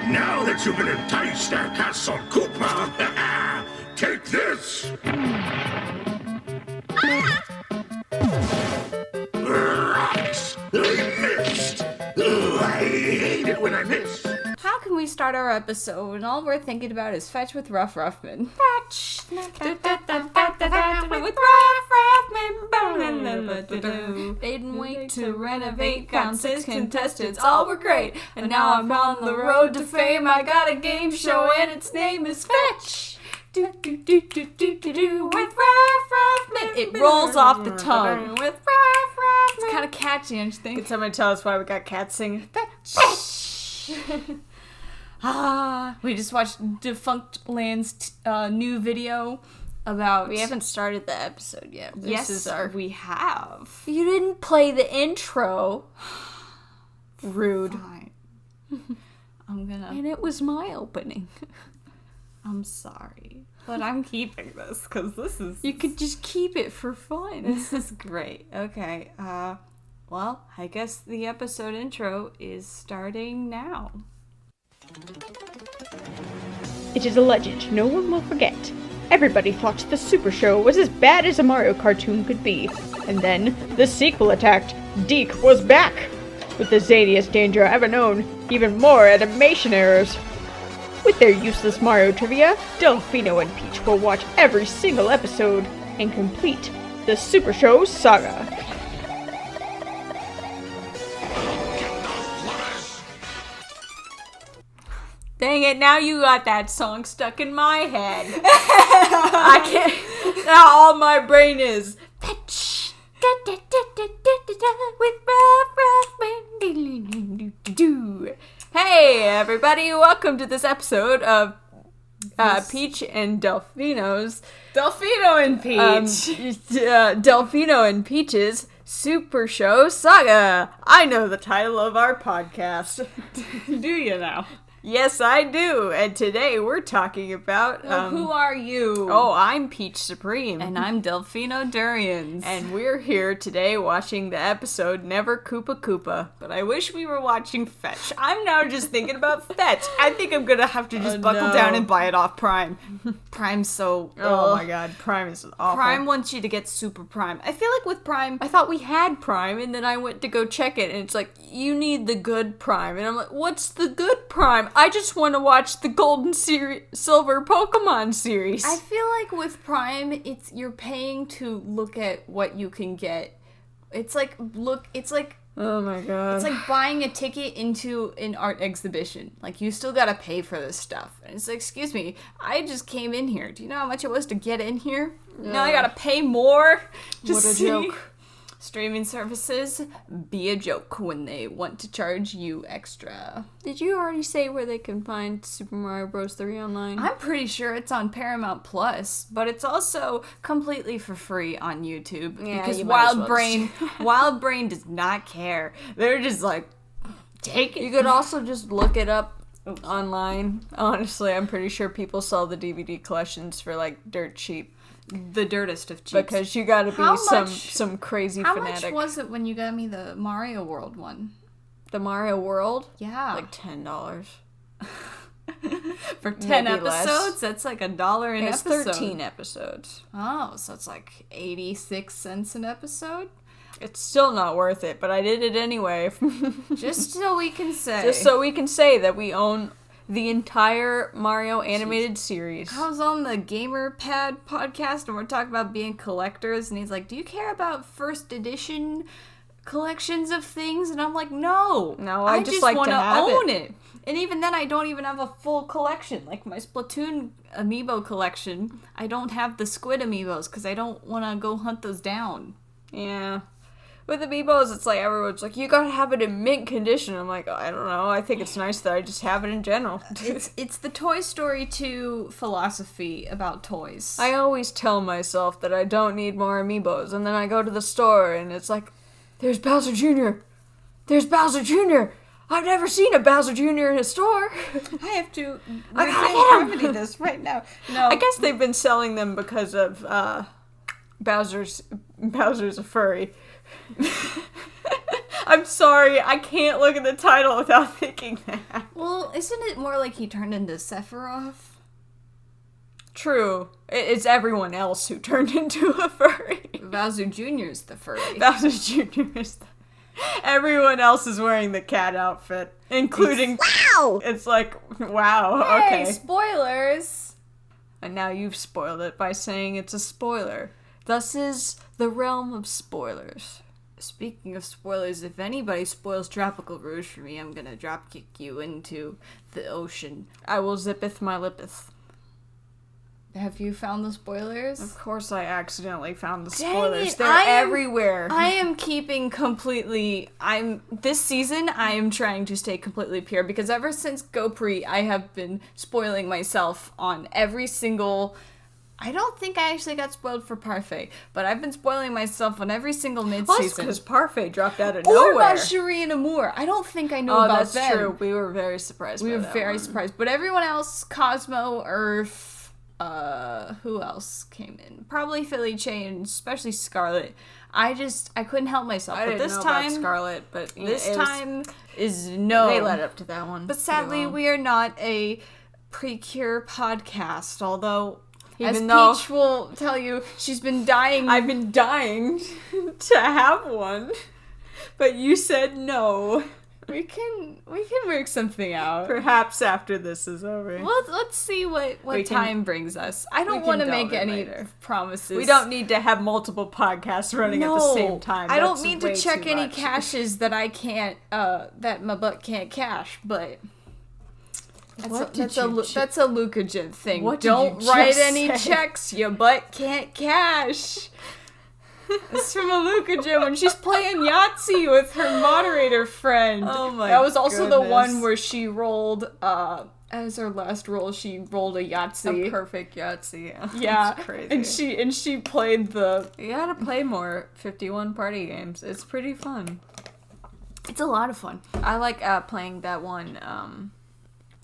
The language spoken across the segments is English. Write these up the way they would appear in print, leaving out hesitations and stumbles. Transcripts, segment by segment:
Now that you've been enticed at Castle Koopa, take this! Rocks! I missed! Ooh, I hate it when I miss! How can we start our episode and all we're thinking about is Fetch with Rough Ruffman? Fetch! with Rough Ruffman! They didn't wait to renovate, found 6 contestants, all were great. And now I'm on the road to fame, I got a game show and its name is Fetch! With Rough Ruffman! It rolls off the tongue. With Rough Ruffman! It's kind of catchy, don't you think? Can somebody tell us why we got cats singing? Fetch! We just watched Defunct Land's new video about... We haven't started the episode yet. We have. You didn't play the intro. Rude. Fine. And it was my opening. I'm sorry. But I'm keeping this, because this is... You could just keep it for fun. This is great. Okay, well, I guess the episode intro is starting now. It is a legend no one will forget. Everybody thought the Super Show was as bad as a Mario cartoon could be. And then, the sequel attacked. Deke was back! With the zaniest danger ever known, even more animation errors. With their useless Mario trivia, Delfino and Peach will watch every single episode and complete the Supershow Saga. Dang it, now you got that song stuck in my head. I can't... Now all my brain is... Fetch! With Ruff. Hey, everybody, welcome to this episode of Peach and Delfino's... Delfino and Peach! Delfino and Peach's Supershow Saga. I know the title of our podcast. Do you now? Yes, I do. And today we're talking about... who are you? Oh, I'm Peach Supreme. And I'm Delfino Durians. And we're here today watching the episode Never Koopa Koopa. But I wish we were watching Fetch. I'm now just thinking about Fetch. I think I'm gonna have to just buckle down and buy it off Prime. Prime's so... Oh my god, Prime is awful. Prime wants you to get Super Prime. I feel like with Prime... I thought we had Prime, and then I went to go check it, and it's like, you need the good Prime. And I'm like, what's the good Prime? I just want to watch the Golden Silver Pokemon series. I feel like with Prime, you're paying to look at what you can get. It's like oh my god. It's like buying a ticket into an art exhibition. Like, you still gotta pay for this stuff. And it's like, excuse me, I just came in here. Do you know how much it was to get in here? Now I gotta pay more? What a joke. Streaming services be a joke when they want to charge you extra. Did you already say where they can find Super Mario Bros. 3 online? I'm pretty sure it's on Paramount Plus, but it's also completely for free on YouTube. Yeah, because Wild Brain does not care. They're just like, take it. You could also just look it up online. Honestly, I'm pretty sure people sell the DVD collections for like dirt cheap. The dirtest of cheats. Because you gotta be some crazy fanatic. How much was it when you got me the Mario World one? The Mario World? Yeah. Like $10. For 10 Maybe episodes? Less. That's like $1 an episode. It's 13 episodes. Oh, so it's like 86 cents an episode? It's still not worth it, but I did it anyway. Just so we can say. Just so we can say that we own the entire Mario animated series. I was on the Gamer Pad podcast and we're talking about being collectors, and he's like, do you care about first edition collections of things? And I'm like, no. No, I just like want to have own it. And even then, I don't even have a full collection. Like my Splatoon amiibo collection, I don't have the squid amiibos because I don't want to go hunt those down. Yeah. With amiibos, it's like everyone's like, you gotta have it in mint condition. I'm like, I don't know. I think it's nice that I just have it in general. It's the Toy Story 2 philosophy about toys. I always tell myself that I don't need more amiibos, and then I go to the store and it's like, there's Bowser Jr. There's Bowser Jr. I've never seen a Bowser Jr. in a store. I have to remedy this right now. No, I guess they've been selling them because of Bowser's a furry. I'm sorry, I can't look at the title without thinking that. Well, isn't it more like he turned into Sephiroth? True. It's everyone else who turned into a furry. Bowser Jr.'s the furry. Bowser Jr. is everyone else is wearing the cat outfit, including... Wow! It's like, wow, Hey, okay. spoilers! And now you've spoiled it by saying it's a spoiler. Thus is the realm of spoilers. Speaking of spoilers, if anybody spoils Tropical Rouge for me, I'm gonna dropkick you into the ocean. I will zippeth my lippeth. Have you found the spoilers? Of course I accidentally found the Dang spoilers. it, They're everywhere. I am keeping completely... This season, I am trying to stay completely pure, because ever since GoPre, I have been spoiling myself on every single... I don't think I actually got spoiled for Parfait, but I've been spoiling myself on every single mid-season. because Parfait dropped out of Or nowhere. about Cherie and Amour. I don't think I knew Oh, about that's them. true. We were very surprised We by were that very one. surprised. But everyone else, Cosmo, Earth, who else came in? Probably Philly Chain, especially Scarlet. I couldn't help myself. I But didn't this know time, about Scarlet, but this it was- time is no. they led up to that one. But sadly, we are not a pre-cure podcast, although... As Even though- Peach will tell you, she's been dying. I've been dying to have one, but you said no. We can work something out. Perhaps after this is over. Well, let's see what We can- time brings us. I we don't can want to delve make in any later. promises. We don't need to have multiple podcasts running at the same time. I don't That's mean way to check too any much. caches that I can't, that my butt can't cache, but What did that's you that's a Lucagent thing. What did Don't you write just any say? checks your butt can't cache. It's from a Lucagent when she's playing Yahtzee with her moderator friend. Oh my That was also the one goodness. where she rolled, as her last roll, she rolled a Yahtzee. A perfect Yahtzee. Yeah, That's crazy. and she played the. You gotta play more 51 party games. It's pretty fun. It's a lot of fun. I like playing that one.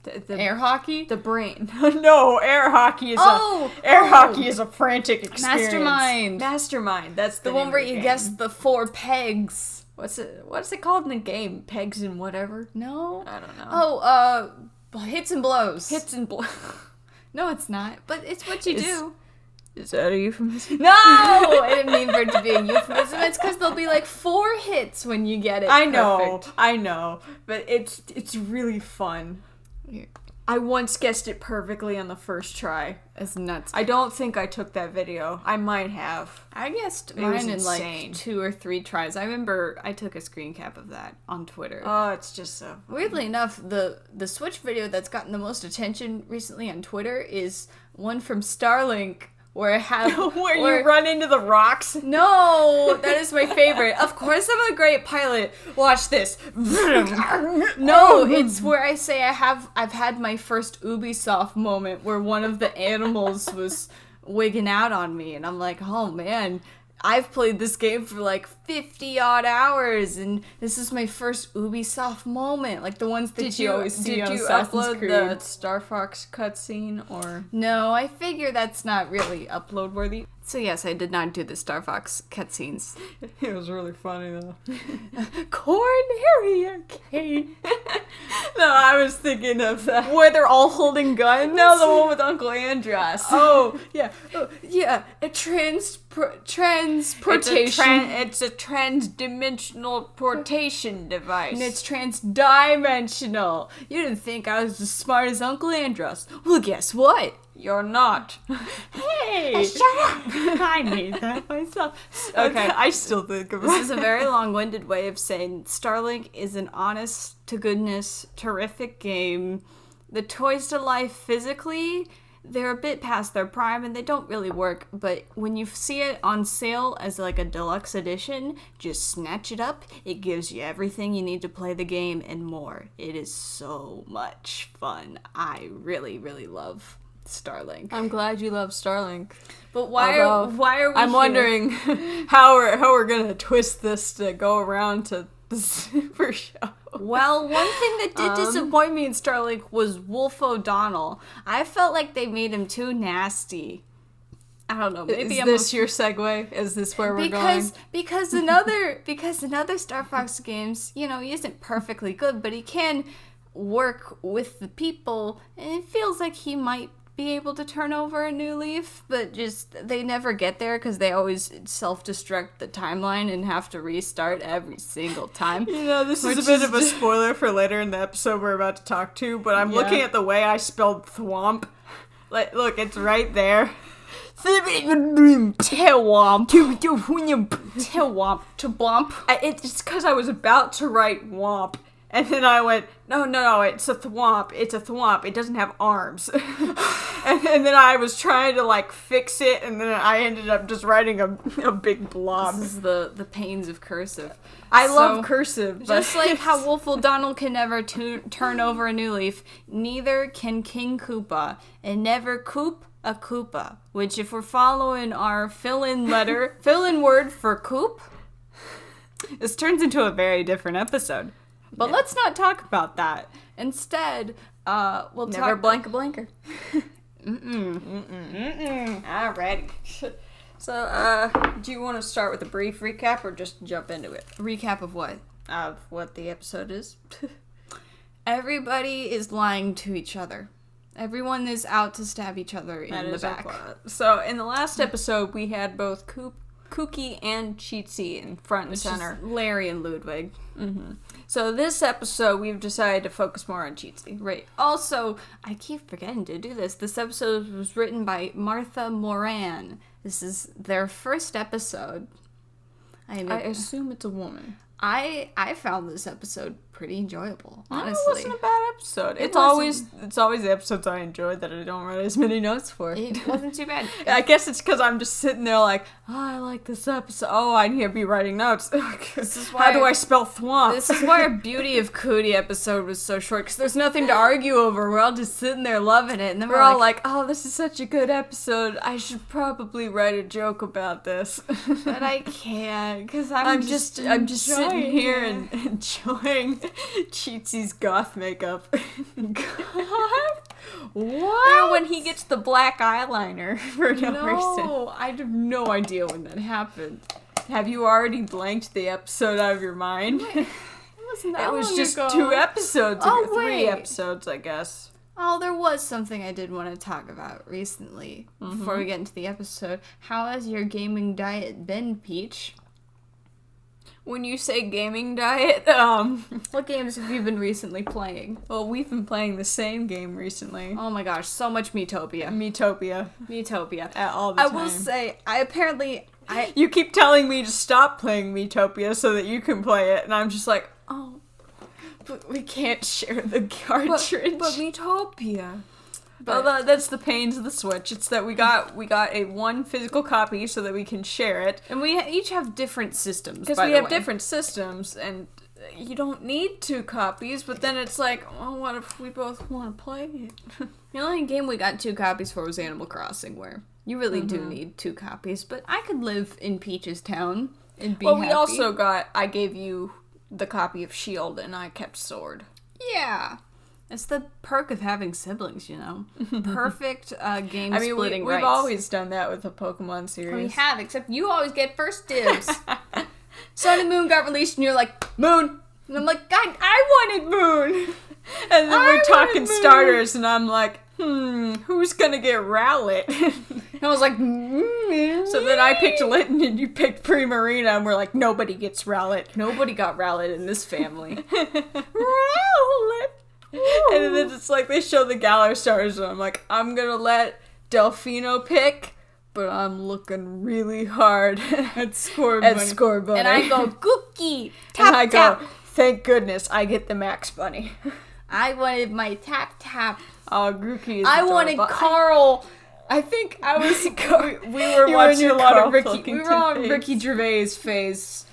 The Air hockey. The brain. No, air hockey is air Oh! hockey is a frantic experience. Mastermind. That's the one where you guess the 4 pegs. What's it called in the game? Pegs and whatever. No, I don't know. Oh, hits and blows. Hits and blow. No, it's not. But it's what you do. Is that a euphemism? No, I didn't mean for it to be a euphemism. It's because there'll be like 4 hits when you get it. I know, perfect. I know, but it's really fun. I once guessed it perfectly on the first try. It's nuts. I don't think I took that video. I might have. I guessed It was mine in insane. like 2 or 3 tries. I remember I took a screen cap of that on Twitter. Oh, it's just so. Weirdly enough, the Switch video that's gotten the most attention recently on Twitter is one from Starlink where I have Where you run into the rocks. No, that is my favorite. Of course, I'm a great pilot. Watch this. No, it's where I say I've had my first Ubisoft moment where one of the animals was wigging out on me, and I'm like, oh man, I've played this game for like 50 odd hours, and this is my first Ubisoft moment, like the ones that you always see on Assassin's upload Creed. the Star Fox cutscene or? No, I figure that's not really upload worthy. So yes, I did not do the Star Fox cutscenes. It was really funny though. Cornery Arcade. No, I was thinking of that. Where they're all holding guns? No, the one with Uncle Andros. Oh, yeah. Oh, yeah. A transportation. It's a trans-dimensional portation device. And it's transdimensional. You didn't think I was as smart as Uncle Andros. Well, guess what? You're not. Hey! Shut up! I made that myself. Okay, I still think of This is a very long-winded way of saying Starlink is an honest-to-goodness, terrific game. The toys to life physically, they're a bit past their prime and they don't really work, but when you see it on sale as like a deluxe edition, just snatch it up. It gives you everything you need to play the game and more. It is so much fun. I really, really love Starlink. I'm glad you love Starlink. But why are we I'm here? wondering how we're gonna twist this to go around to the Super Show. Well, one thing that did disappoint me in Starlink was Wolf O'Donnell. I felt like they made him too nasty. I don't know. Maybe Is this your segue? Is this where we're going? Because another Star Fox games, he isn't perfectly good, but he can work with the people, and it feels like he might be able to turn over a new leaf, but just they never get there because they always self-destruct the timeline and have to restart every single time. This is a bit of a spoiler for later in the episode we're about to talk to, but I'm looking at the way I spelled thwomp. Like, look, it's right there. Tewomp. Tewomp. It's because I was about to write womp, and then I went, no, it's a thwomp. It's a thwomp. It doesn't have arms. and then I was trying to, fix it, and then I ended up just writing a big blob. This is the pains of cursive. I love cursive. Just like how Wolf O'Donnell can never turn over a new leaf, neither can King Koopa, and never Koop a Koopa. Which, if we're following our fill-in word for Koop, this turns into a very different episode. But let's not talk about that. Instead, we'll Never talk... blank a blanker. Alrighty. So, do you want to start with a brief recap or just jump into it? Recap of what? Of what the episode is? Everybody is lying to each other. Everyone is out to stab each other in the back. So, in the last episode, we had both Kooky and Cheatsy in front and center. Larry and Ludwig. Mm-hmm. So this episode, we've decided to focus more on Cheatsy. Right. Also, I keep forgetting to do this. This episode was written by Martha Moran. This is their first episode. I assume it's a woman. I found this episode pretty enjoyable, honestly. It wasn't a bad episode. It's always the episodes I enjoy that I don't write as many notes for. It wasn't too bad. I guess it's because I'm just sitting there like, I like this episode. Oh, I need to be writing notes. How do I spell thwomp? This is why our Beauty of Cootie episode was so short, because there's nothing to argue over. We're all just sitting there loving it, and then we're all like, oh, this is such a good episode. I should probably write a joke about this. But I can't, because I'm just sitting here and enjoying Cheatsy's goth makeup. Goth? What? When he gets the black eyeliner for no reason. No, I have no idea when that happened. Have you already blanked the episode out of your mind? It wasn't that It was long just ago. 2 episodes ago. Oh, 3 wait. episodes, I guess. Oh, there was something I did want to talk about recently before we get into the episode. How has your gaming diet been, Peach? When you say gaming diet, What games have you been recently playing? well, we've been playing the same game recently. Oh my gosh, so much Metopia. Metopia. All the time. I will say, You keep telling me to stop playing Metopia so that you can play it, and I'm just like, oh, but we can't share the cartridge. But Metopia. Well, that's the pains of the Switch. It's that we got a one physical copy so that we can share it. And we each have different systems, Because we have different systems, and you don't need 2 copies, but then it's like, well, what if we both want to play it? The only game we got 2 copies for was Animal Crossing, where you really do need 2 copies, but I could live in Peach's town and be happy. We also I gave you the copy of S.H.I.E.L.D., and I kept Sword. Yeah. It's the perk of having siblings, Perfect game splitting we've rights. always done that with the Pokemon series. We have, except you always get first dibs. Sun and Moon got released, and you're like, Moon! And I'm like, God, I wanted Moon! And then we're talking starters, and I'm like, who's gonna get Rowlet? And I was like, So then I picked Litten, and you picked Primarina, and we're like, nobody gets Rowlet. Nobody got Rowlet in this family. Rowlet! And then it's like they show the Galar stars, and I'm like, I'm gonna let Delfino pick, but I'm looking really hard at Score Bunny. And I go, Gookie! And I go, thank goodness I get the Max Bunny. I wanted my tap. Oh, Grookey is I adorable. wanted Carl. I think I was. We were watching a lot of Ricky. We were on Ricky Gervais phase.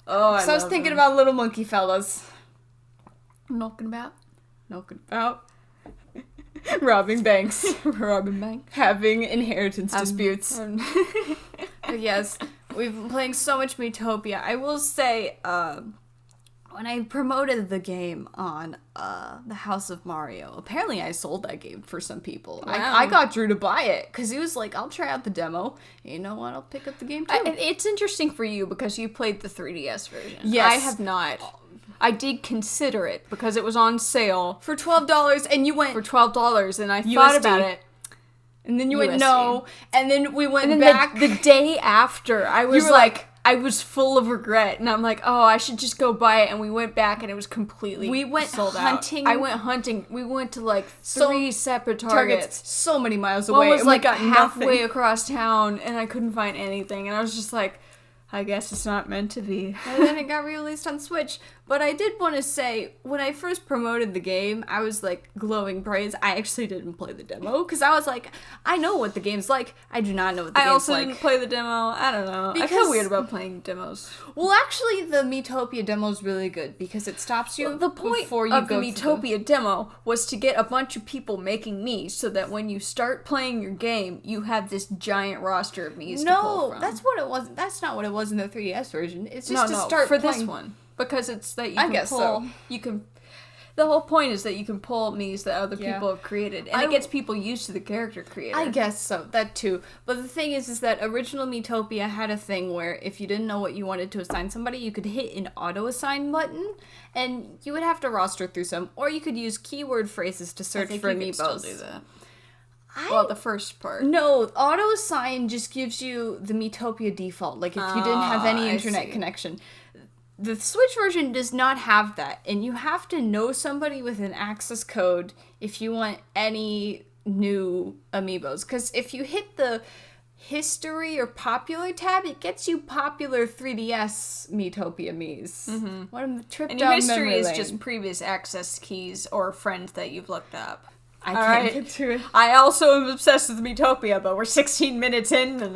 Oh, So I was thinking about Little Monkey Fellas. Knocking about. Robbing banks. Having inheritance disputes. But yes, we've been playing so much Metopia. I will say, when I promoted the game on the House of Mario, apparently I sold that game for some people. Wow. I got Drew to buy it because he was like, I'll try out the demo. You know what? I'll pick up the game too. It's interesting for you because you played the 3DS version. Yes. I have not. I did consider it because it was on sale for $12, and you went for $12, and I thought USD. about it. and then you USD. went no, and then we went And then back. the day after, I was were like, like- I was full of regret, and I'm like, oh, I should just go buy it. And we went back, and it was completely We went sold hunting- out. I went hunting. We went to like So- 3 separate targets targets. so many miles One away. was and we like got halfway nothing. across town, and I couldn't find anything. And I was just like, I guess it's not meant to be. And then it got released on Switch. But I did want to say, when I first promoted the game, I was like glowing praise. I actually didn't play the demo because I was like, I know what the game's like. I do not know what the I game's also like. didn't play the demo. I don't know. I feel Because- weird about playing demos. Well, actually, the Miitopia demo is really good because it stops you The point before you of the go Miitopia demo was to get a bunch of people making Miis so that when you start playing your game, you have this giant roster of Miis to pull No, from. that's what it was. That's not what it was in the 3DS version. It's no, just to start for playing. this one. Because it's that you I can guess pull, so. you can, the whole point is that you can pull Miis that other Yeah. people have created, and I- it gets people used to the character creator. I guess so, that too. But the thing is that original Miitopia had a thing where if you didn't know what you wanted to assign somebody, you could hit an auto-assign button, and you would have to roster through some, or you could use keyword phrases to I search think for you can still amiibos. do that. I- Well, the first part. No, auto-assign just gives you the Miitopia default, like if you didn't have any I internet see. connection. The Switch version does not have that, and you have to know somebody with an access code if you want any new amiibos. Because if you hit the history or popular tab, it gets you popular 3DS Miitopia Miis. Mm-hmm. What a trip And down your history memory is lane. just previous access keys or friends that you've looked up. I All can't right. get to it. I also am obsessed with Miitopia, but we're 16 minutes in, and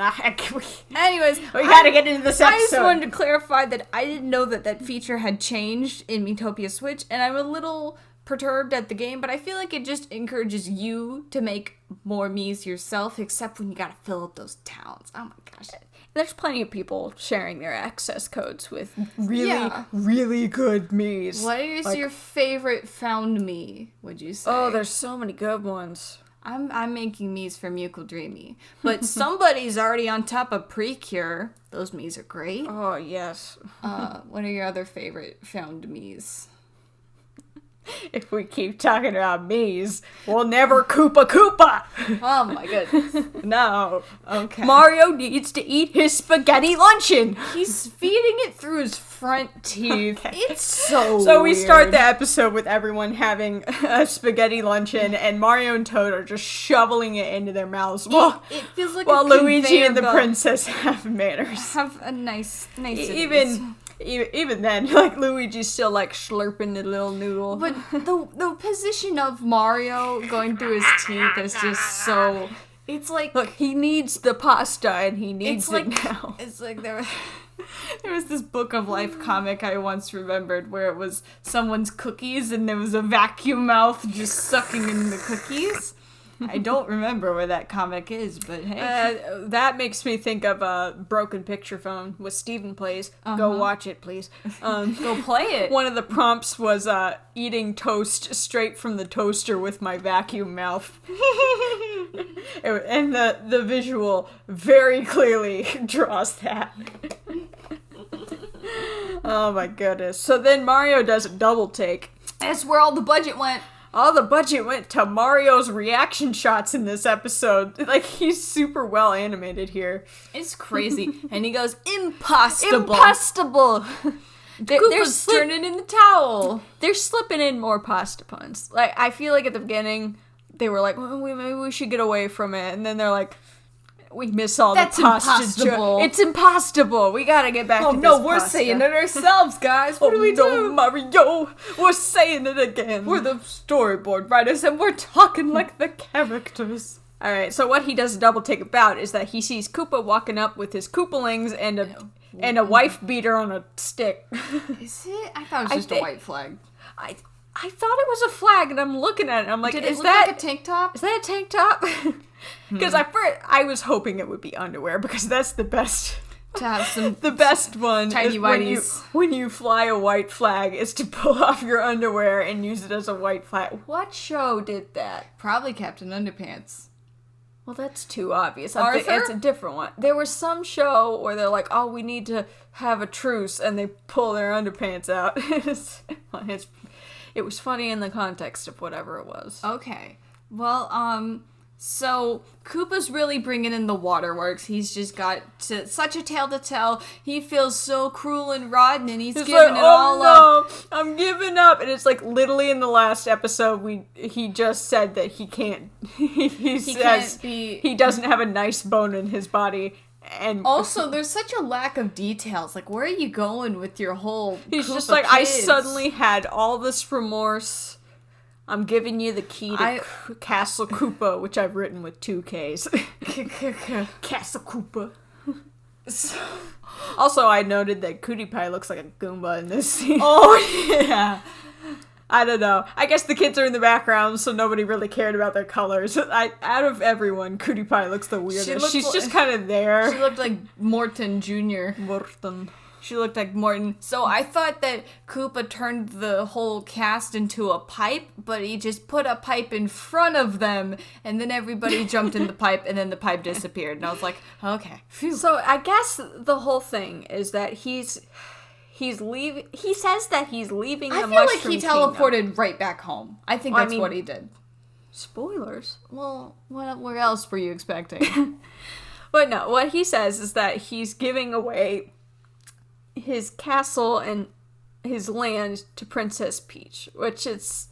Anyways, we gotta get into this I just episode. wanted to clarify that I didn't know that that feature had changed in Miitopia Switch, and I'm a little perturbed at the game, but I feel like it just encourages you to make more Miis yourself, except when you gotta fill out those towns. Oh my gosh. There's plenty of people sharing their access codes with really, Yeah. really good Miis. What is Like- your favorite found me, would you say? Oh, there's so many good ones. I'm making Miis for Mukul Dreamy, but somebody's already on top of Precure. Those Miis are great. Oh, yes. What are your other favorite found Miis? If we keep talking about Miis, we'll never Koopa. Oh my goodness. No. Okay. Mario needs to eat his spaghetti luncheon. He's feeding it through his front teeth. Okay. It's so So we start weird. the episode with everyone having a spaghetti luncheon, and Mario and Toad are just shoveling it into their mouths. While, It feels like while a Luigi conveyor and the belt. princess have manners. Have a nice Even then, like, Luigi's still, like, slurping the little noodle. But the position of Mario going through his teeth is just so. It's like Look, he needs the pasta, and he needs it's like it now. it's like there was this Book of Life comic I once remembered where it was someone's cookies and there was a vacuum mouth just sucking in the cookies. I don't remember where that comic is, but hey. That makes me think of a Broken Picture Phone with Steven Plays. Go watch it, please. Go play it. One of the prompts was eating toast straight from the toaster with my vacuum mouth. And the visual very clearly draws that. Oh my goodness. So then Mario does a double take. That's where all the budget went. All the budget went to Mario's reaction shots in this episode. Like, he's super well animated here. It's crazy. And he goes, impossible. Impossible! They're Koopa's turning in the towel. They're slipping in more pasta puns. Like, I feel like at the beginning, they were like, well, maybe we should get away from it. And then they're like, we miss all That's the pasta. impossible. It's impossible. We gotta get back Oh to no, this we're pasta. saying it ourselves, guys. What do we no, do? Mario, we're saying it again. We're the storyboard writers and we're talking like the characters. Alright, so what he does a double take about is that he sees Koopa walking up with his Koopalings and a wife beater on a stick. Is it? I thought it was I just a think- white flag. I thought it was a flag, and I'm looking at it, and I'm like, Did it is look that like a tank top? is that a tank top? Because I was hoping it would be underwear, because that's the best To have some The best one Tiny is whities. when you fly a white flag is to pull off your underwear and use it as a white flag. What show did that? probably Captain Underpants. Well, that's too obvious. Arthur? It's a different one. There was some show where they're like, oh, we need to have a truce, and they pull their underpants out. It was funny in the context of whatever it was. Okay. Well, so Koopa's really bringing in the waterworks. He's just got such a tale to tell. He feels so cruel and rotten, and he's giving like, it all up. I'm giving up. And it's like literally in the last episode, he just said that he can't. He says can't be. he doesn't have a nice bone in his body. And Also, there's such a lack of details. Like, where are you going with your whole he's Koopa just like, I kids? suddenly had all this remorse. I'm giving you the key to Castle Koopa, which I've written with 2 Ks. Castle Koopa. Also, I noted that Cutie Pie looks like a Goomba in this scene. Oh, yeah. I don't know. I guess the kids are in the background, so nobody really cared about their colors. Out of everyone, Cutie Pie looks the weirdest. She's just kind of there. She looked like Morton Jr. She looked like Morton. So I thought that Koopa turned the whole cast into a pipe, but he just put a pipe in front of them, and then everybody jumped in the pipe, and then the pipe disappeared. And I was like, okay. Phew. So I guess the whole thing is that he's leaving. He says that he's leaving the I feel like Mushroom he Kingdom. teleported right back home. I think Well, I that's mean- what he did. Spoilers. Well, where else were you expecting? But no, what he says is that he's giving away his castle and his land to Princess Peach, which it's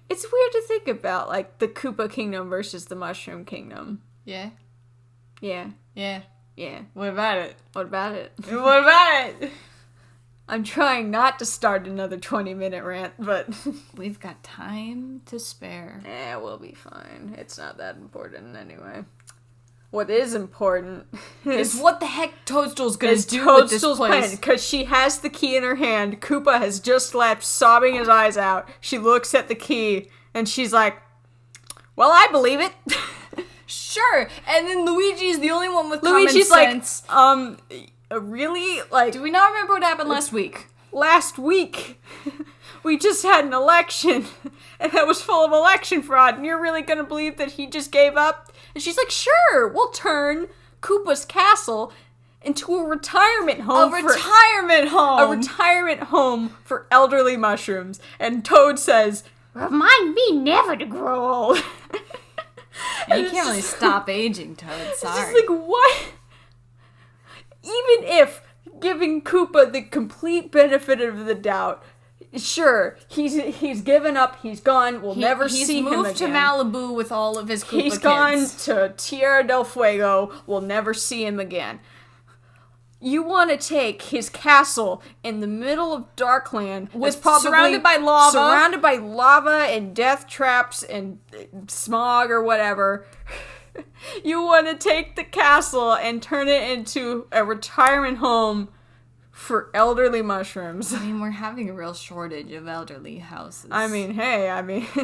weird to think about, like the Koopa Kingdom versus the Mushroom Kingdom. Yeah? Yeah. Yeah. Yeah. What about it? What about it? What about it? I'm trying not to start another 20-minute rant, but We've got time to spare. we'll be fine. It's not that important anyway. What is important Is what the heck Toadstool's gonna is do with this Toadstool's plan, place. because she has the key in her hand. Koopa has just left, sobbing his eyes out. She looks at the key, and she's like, well, I believe it. Sure, and then Luigi's the only one with common Luigi's sense. like, really? Like, Do we not remember what happened last week? last week, we just had an election, and it was full of election fraud, and you're really gonna believe that he just gave up? And she's like, sure, we'll turn Koopa's castle into a retirement home. A retirement home! A retirement home for elderly mushrooms. And Toad says, remind me never to grow old. And you can't really stop aging, Toad. It's Sorry. just like, what? Even if giving Koopa the complete benefit of the doubt, sure, he's given up, he's gone, we'll never see him again. He's moved to Malibu with all of his Koopa He's kids. gone to Tierra del Fuego, we'll never see him again. You want to take his castle in the middle of Darkland, With that's surrounded by lava. surrounded by lava and death traps and smog or whatever. You want to take the castle and turn it into a retirement home for elderly mushrooms. I mean, we're having a real shortage of elderly houses. I mean, hey,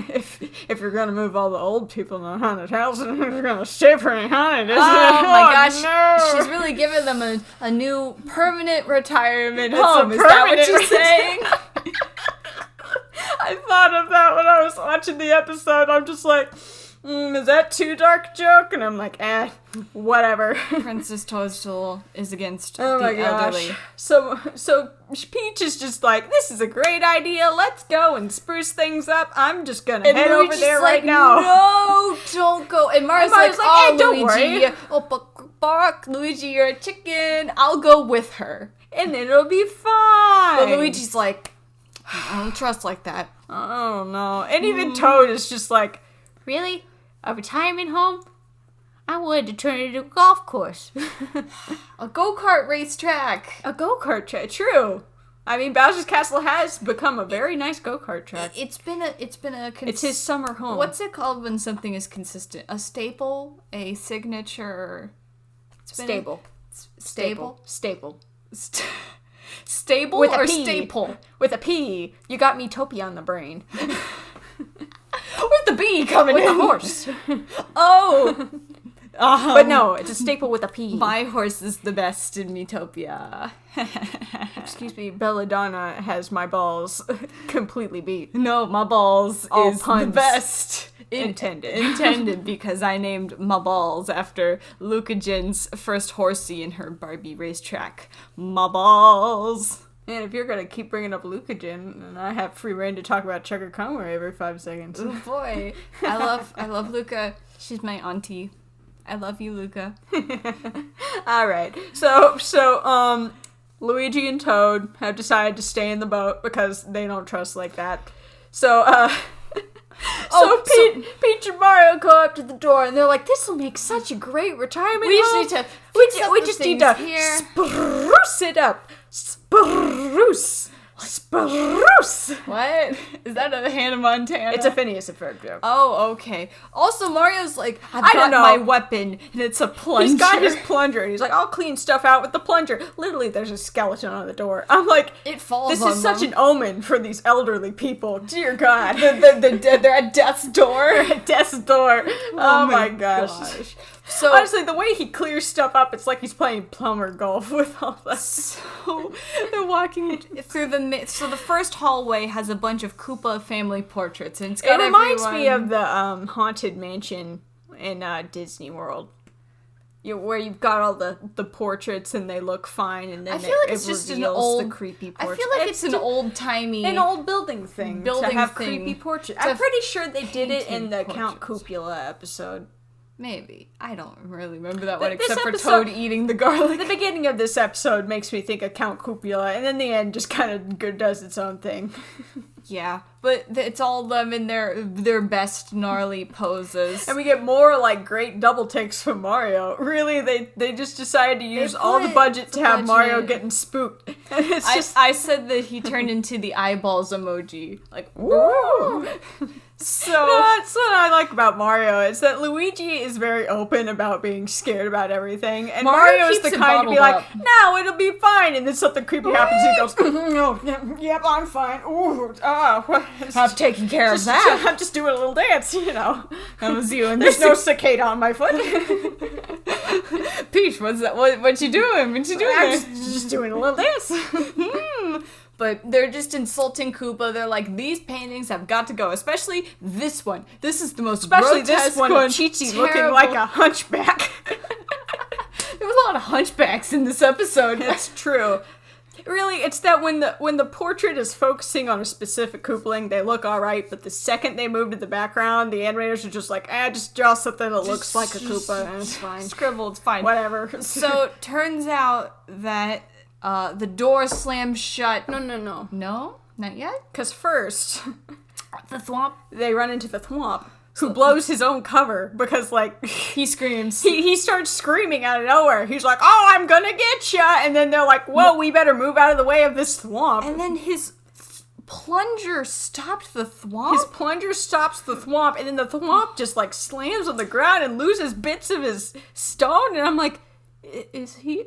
if you're gonna move all the old people in a haunted house, you're gonna stay pretty haunted, isn't it? Oh my gosh, no. she's really giving them a new permanent retirement It's home. a Is that what permanent she's saying? I thought of that when I was watching the episode. I'm just like, is that too dark a joke? And I'm like, whatever. Princess Toadstool is against Oh the my gosh. elderly. So Peach is just like, this is a great idea. Let's go and spruce things up. I'm just gonna head over Luigi's there like, right now. No, don't go. And Mario's Mario's like, like, oh, hey, don't Luigi. worry. Oh, bark, Luigi, you're a chicken. I'll go with her. And it'll be fine. But Luigi's like, I don't trust like that. Oh no. And even Toad is just like, really? A retirement home? I wanted to turn it into a golf course. A go-kart racetrack. A go-kart track, true. I mean, Bowser's Castle has become a very nice go-kart track. It's been a It's his summer home. What's it called when something is consistent? A staple? A signature? It's been Stable. Stable? Stable. Stable With a or P. staple? With a P. You got me Topia on the brain. Where's the bee coming With in? a horse. Oh! But no, it's a staple with a P. My horse is the best in Metopia. Excuse me, Belladonna has my balls completely beat. No, my balls All is the puns best. Intended. Because I named my balls after Luca Jen's first horsey in her Barbie racetrack. My balls. And if you're gonna keep bringing up Lucagen, then I have free reign to talk about Checker Conway every 5 seconds. Oh boy, I love Luca. She's my auntie. I love you, Luca. All right, so Luigi and Toad have decided to stay in the boat because they don't trust like that. So Peach and Mario go up to the door and they're like, "This will make such a great retirement home. We just need to spruce it up. Spruce. What? Is that a Hannah Montana? It's a Phineas and Ferb joke. Oh, okay. Also, Mario's like, I've I got don't know. my weapon, and it's a plunger. He's got his plunger and he's like, "I'll clean stuff out with the plunger." Literally, there's a skeleton on the door. I'm like, It falls this on is such them. an omen for these elderly people. Dear God. They're at death's door. At death's door. Oh my gosh. So Honestly, the way he clears stuff up, it's like he's playing plumber golf with all that. So they're walking through so the first hallway has a bunch of Koopa family portraits, and it's got It reminds me everyone- of the haunted mansion in Disney World. Where you've got all the portraits and they look fine, and then I feel like it's just an old the creepy I portraits. feel like it's an old timey an old building thing to have thing. creepy portraits. To I'm pretty sure they did it in painted the Count portraits. Copula episode. Maybe. I don't really remember that one This except for episode- Toad eating the garlic. The beginning of this episode makes me think of Count Copula, and then the end just kind of does its own thing. Yeah, but it's all them in their best gnarly poses. And we get more like great double takes from Mario. Really, they just decided to use all the put budget to the have Mario budget. getting spooked. And it's just I said that he turned into the eyeballs emoji. Like, woo. so That's what I like about Mario, is that Luigi is very open about being scared about everything, and Mario Mario's keeps the it kind to be bottled like, "No, it'll be fine," and then something creepy happens and he goes, "No, yep, I'm fine. Ooh, what? I've taken care of that. I'm just doing a little dance, you know. That was you. And There's no cicada on my foot. Peach, what's that? What you doing? What you doing? I'm just doing a little dance." But they're just insulting Koopa. They're like, these paintings have got to go. Especially this one. This is the most Especially grotesque this one, Chi-Chi looking terrible. like a hunchback. There was a lot of hunchbacks in this episode. That's true. Really, it's that when the portrait is focusing on a specific Koopaling, they look alright, but the second they move to the background, the animators are just like, just draw something that looks like a Koopa, and it's fine. Scribble, it's fine. Whatever. So, turns out that the door slams shut. No. No? Not yet? Because first, The thwomp. they run into the Thwomp, who blows his own cover, because, like, He screams. he starts screaming out of nowhere. He's like, "Oh, I'm gonna get ya!" And then they're like, "Whoa, we better move out of the way of this Thwomp." And then his plunger stopped the thwomp? His plunger stops the Thwomp, and then the Thwomp just, like, slams on the ground and loses bits of his stone, and I'm like, is he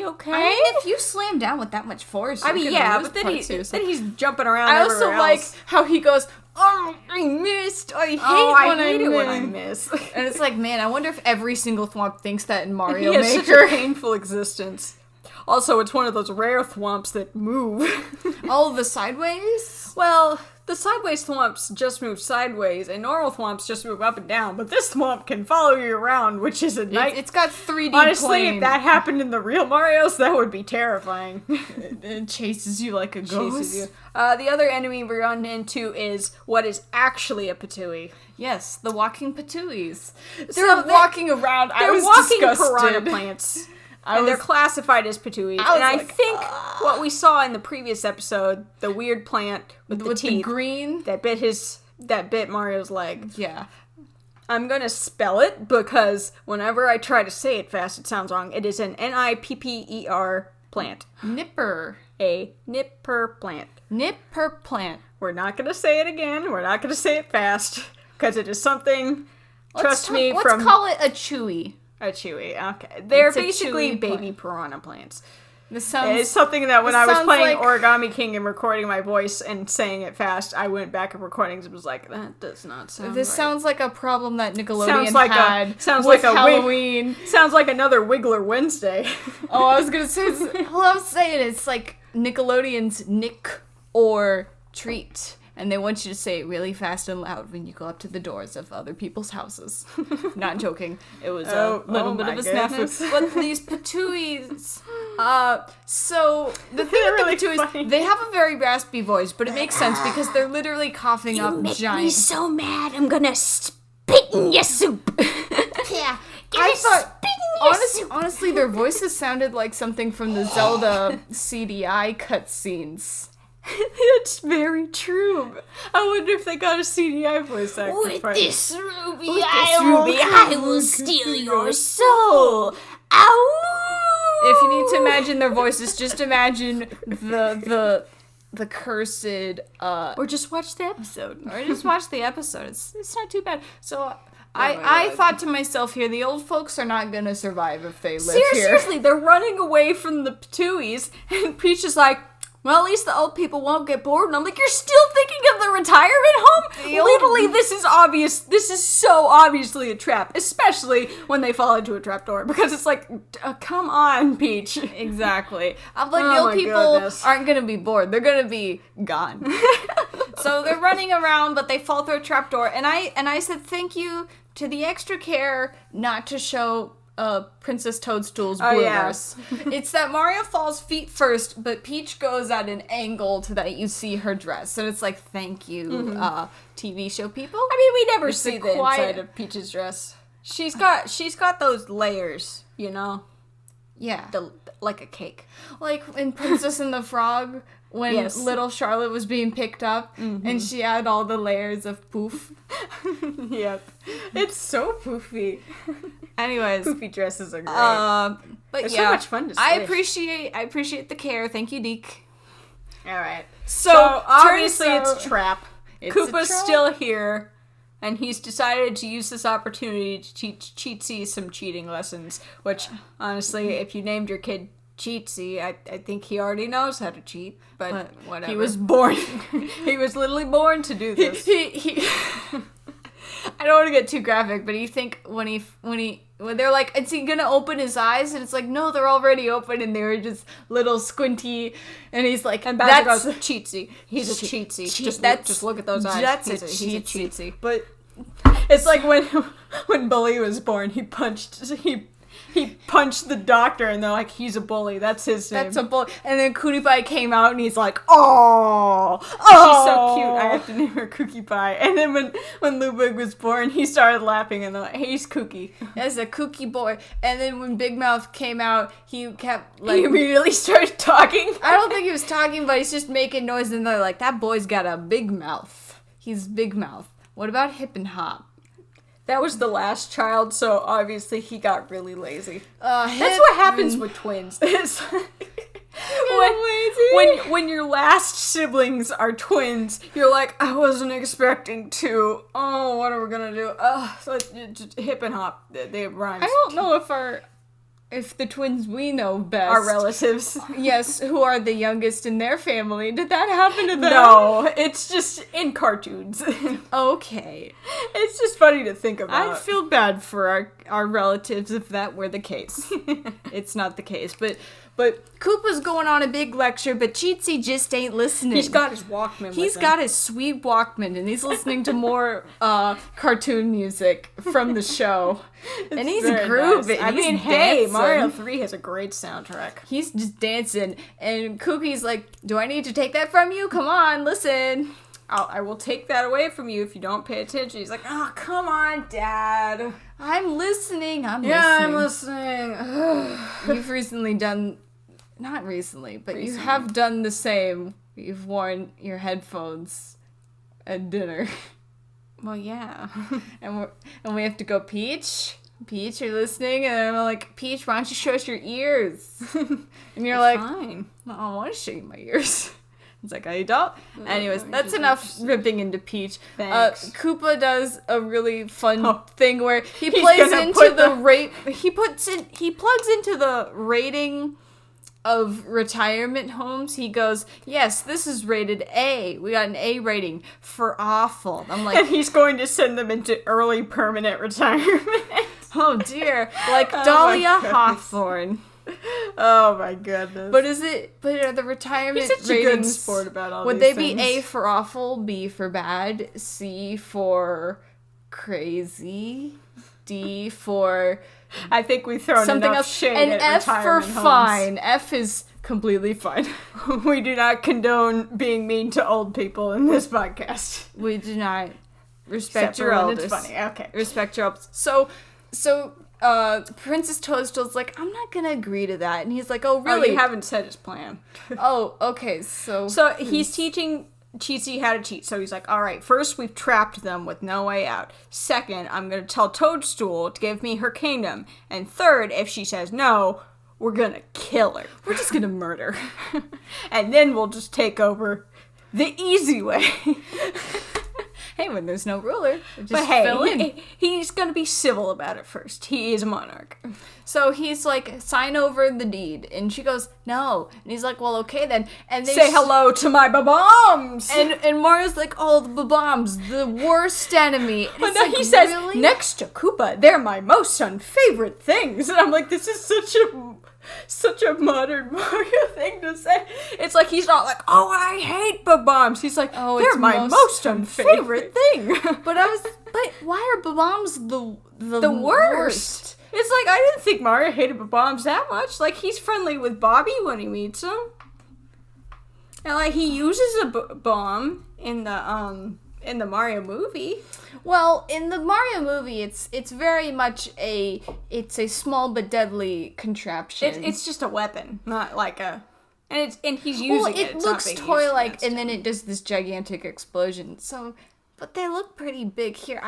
okay? I mean, if you slam down with that much force, I you mean, could yeah, lose but then parts of yourself. he's jumping around I also everywhere like else. how he goes, "Oh, I missed. I hate I hate when it I when I miss." miss. And it's like, man, I wonder if every single thwomp thinks that in Mario He has such Maker. a painful existence. Also, it's one of those rare Thwomps that move. All the sideways? Well, the sideways Thwomps just move sideways, and normal Thwomps just move up and down, but this Thwomp can follow you around, which is a night. It's got 3D Honestly, plane. if that happened in the real Marios, that would be terrifying. It chases you like a Chases ghost. you. The other enemy we run into is what is actually a Patooey. Yes, the walking patooies. They're So walking around. I They're was walking disgusted. piranha plants. And they're classified as Patooies. I was And I like, think what we saw in the previous episode, the weird plant with the With the teeth green. that bit Mario's leg. Yeah. I'm gonna spell it because whenever I try to say it fast, it sounds wrong. It is an Nipper plant. Nipper. A nipper plant. Nipper plant. We're not gonna say it again. We're not gonna say it fast because it is something. Let's call it a chewy. A chewy. Okay, they're It's a basically chewy baby plant. piranha plants. This sounds... It's something that when this I was sounds playing like- Origami King and recording my voice and saying it fast, I went back and recordings and was like, that does not sound This right. sounds like a problem that Nickelodeon Sounds like had sounds with like a Halloween. Sounds like another Wiggler Wednesday. Oh, I was gonna say, well, I was saying it's like Nickelodeon's Nick or Treat, and they want you to say it really fast and loud when you go up to the doors of other people's houses. Not joking. It was a little bit my of a goodness. snafu. But these Patooies, so the thing They're with really the Patooies, funny. they have a very raspy voice, but it makes sense because they're literally coughing up giant. so mad, I'm gonna spit in your soup. Yeah. I thought- spit in your soup. Honestly, their voices sounded like something from the Zelda CDI cutscenes. It's very true. I wonder if they got a CDI voice actor. With for it. this ruby, I will steal your soul. Ow! If you need to imagine their voices, just imagine the cursed Or just watch the episode. or just watch the episode. It's not too bad. So my I God. thought to myself here, the old folks are not gonna survive if they live here. Seriously, they're running away from the Patooies, and Peach is like, well, at least the old people won't get bored. And I'm like, you're still thinking of the retirement home? Literally, this is obvious. This is so obviously a trap, especially when they fall into a trapdoor. Because it's like, come on, Peach. Exactly. I'm like, Oh the old my people goodness. aren't gonna be bored. They're gonna be gone. So they're running around, but they fall through a trapdoor. And I said thank you to the extra care not to show Princess Toadstool's bloomers. It's that Mario falls feet first, but Peach goes at an angle to that you see her dress. And it's like, thank you, TV show people. I mean, we never It's see a the quiet- inside of Peach's dress. She's got those layers, you know? Yeah. Like a cake. Like in Princess and the Frog, when Yes. little Charlotte was being picked up, and she had all the layers of poof. Yep. It's so poofy. Anyways, Poofy dresses are great. but They're so yeah, much fun to I swish. appreciate the care. Thank you, Deke. All right. So, obviously turns out- it's a trap. It's a Koopa's trap. still here, and he's decided to use this opportunity to teach Cheatsy some cheating lessons, which, honestly, if you named your kid Cheatsy, I think he already knows how to cheat, but whatever. he was born, he was literally born to do this. He I don't want to get too graphic, but you think when they're like, is he gonna open his eyes? And it's like, no, they're already open, and they were just little squinty. And he's like, And Bowser that's goes, Cheatsy. He's a Cheatsy. that's- Just look at those eyes. that's he's a he's a Cheatsy. Cheatsy. But it's like when Bully was born, he punched the doctor, and they're like, he's a bully. That's his name. That's a bull. And then Cootie Pie came out, and he's like, Oh, oh, she's so cute. I have to name her Cookie Pie. And then when Ludwig was born, he started laughing, and they're like, hey, he's Cookie. as a cookie boy. And then when Big Mouth came out, he kept He like, immediately started talking. I don't think he was talking, but he's just making noise, and they're like, that boy's got a big mouth. He's Big Mouth. What about Hip and Hop? That was the last child, so obviously he got really lazy. That's Hip what happens with twins. It's when your last siblings are twins, you're like, I wasn't expecting two. Oh, what are we gonna do? So just Hip and Hop. They rhyme. I don't know if the twins we know best Our relatives. Yes, who are the youngest in their family. Did that happen to them? No, it's just in cartoons. Okay. It's just funny to think about. I'd feel bad for our relatives if that were the case. It's not the case. But Koopa's going on a big lecture, but Cheatsy just ain't listening. He's got his Walkman. He's got his sweet Walkman, and he's listening to more cartoon music from the show. And he's grooving. Nice. I mean, He's hey, dancing. Mario 3 has a great soundtrack. He's just dancing, and Koopy's like, do I need to take that from you? Come on, listen. I will take that away from you if you don't pay attention. He's like, oh, come on, Dad. I'm listening. I'm listening. You've recently done, not recently, but you have done the same. You've worn your headphones at dinner. Well, yeah. And we have to go, Peach, you're listening? And I'm like, Peach, why don't you show us your ears? And you're like, Fine. I don't want to show you my ears. It's like, I don't. Anyways, that's enough ripping into Peach. Thanks. Koopa does a really fun thing where he He's plays gonna into put the rate. He plugs into the rating of retirement homes, he goes, yes, this is rated A. We got an A rating for awful. I'm like, And he's going to send them into early permanent retirement. oh dear. Like Dahlia Hawthorne. Oh my goodness. But are the retirement He's such a ratings, good sport about all would these they things. be A for awful, B for bad, C for crazy, D for I think we've thrown something enough else, shade and at F for retirement homes. fine. F is completely fine. We do not condone being mean to old people in this podcast. We do not respect Except your for when elders. it's funny. Okay. Respect your elders. So Princess Toadstool's like, I'm not gonna agree to that, and he's like, oh Oh, really? you haven't said his plan. Oh, okay. So He's teaching Cheatsy how to cheat. So he's like, all right, first we've trapped them with no way out. Second, I'm going to tell Toadstool to give me her kingdom. And third, if she says no, we're going to kill her. We're just going to murder her. And then we'll just take over the easy way. hey, when there's no ruler, just But hey, fill in. he's going to be civil about it first. He is a monarch. So he's like, sign over the deed, and she goes, no, and he's like, well, okay then, and they Say hello to my bombs. and Mario's like, oh, the bombs, the worst enemy. And But it's then like, he says, really? next to Koopa, they're my most unfavorite things. And I'm like, this is such a modern Mario thing to say. It's like, he's not like, oh, I hate bombs. He's like, Oh, they're it's my most unfavorite thing. But why are bombs the worst. It's like, I didn't think Mario hated bombs that much. Like, he's friendly with Bobby when he meets him. And, like, he uses a bomb in the Mario movie. Well, in the Mario movie, it's very much a small but deadly contraption. It's just a weapon, not like a... And he's using it. It It's not looks being used toy-like, against and him. then it does this gigantic explosion. So, but they look pretty big here.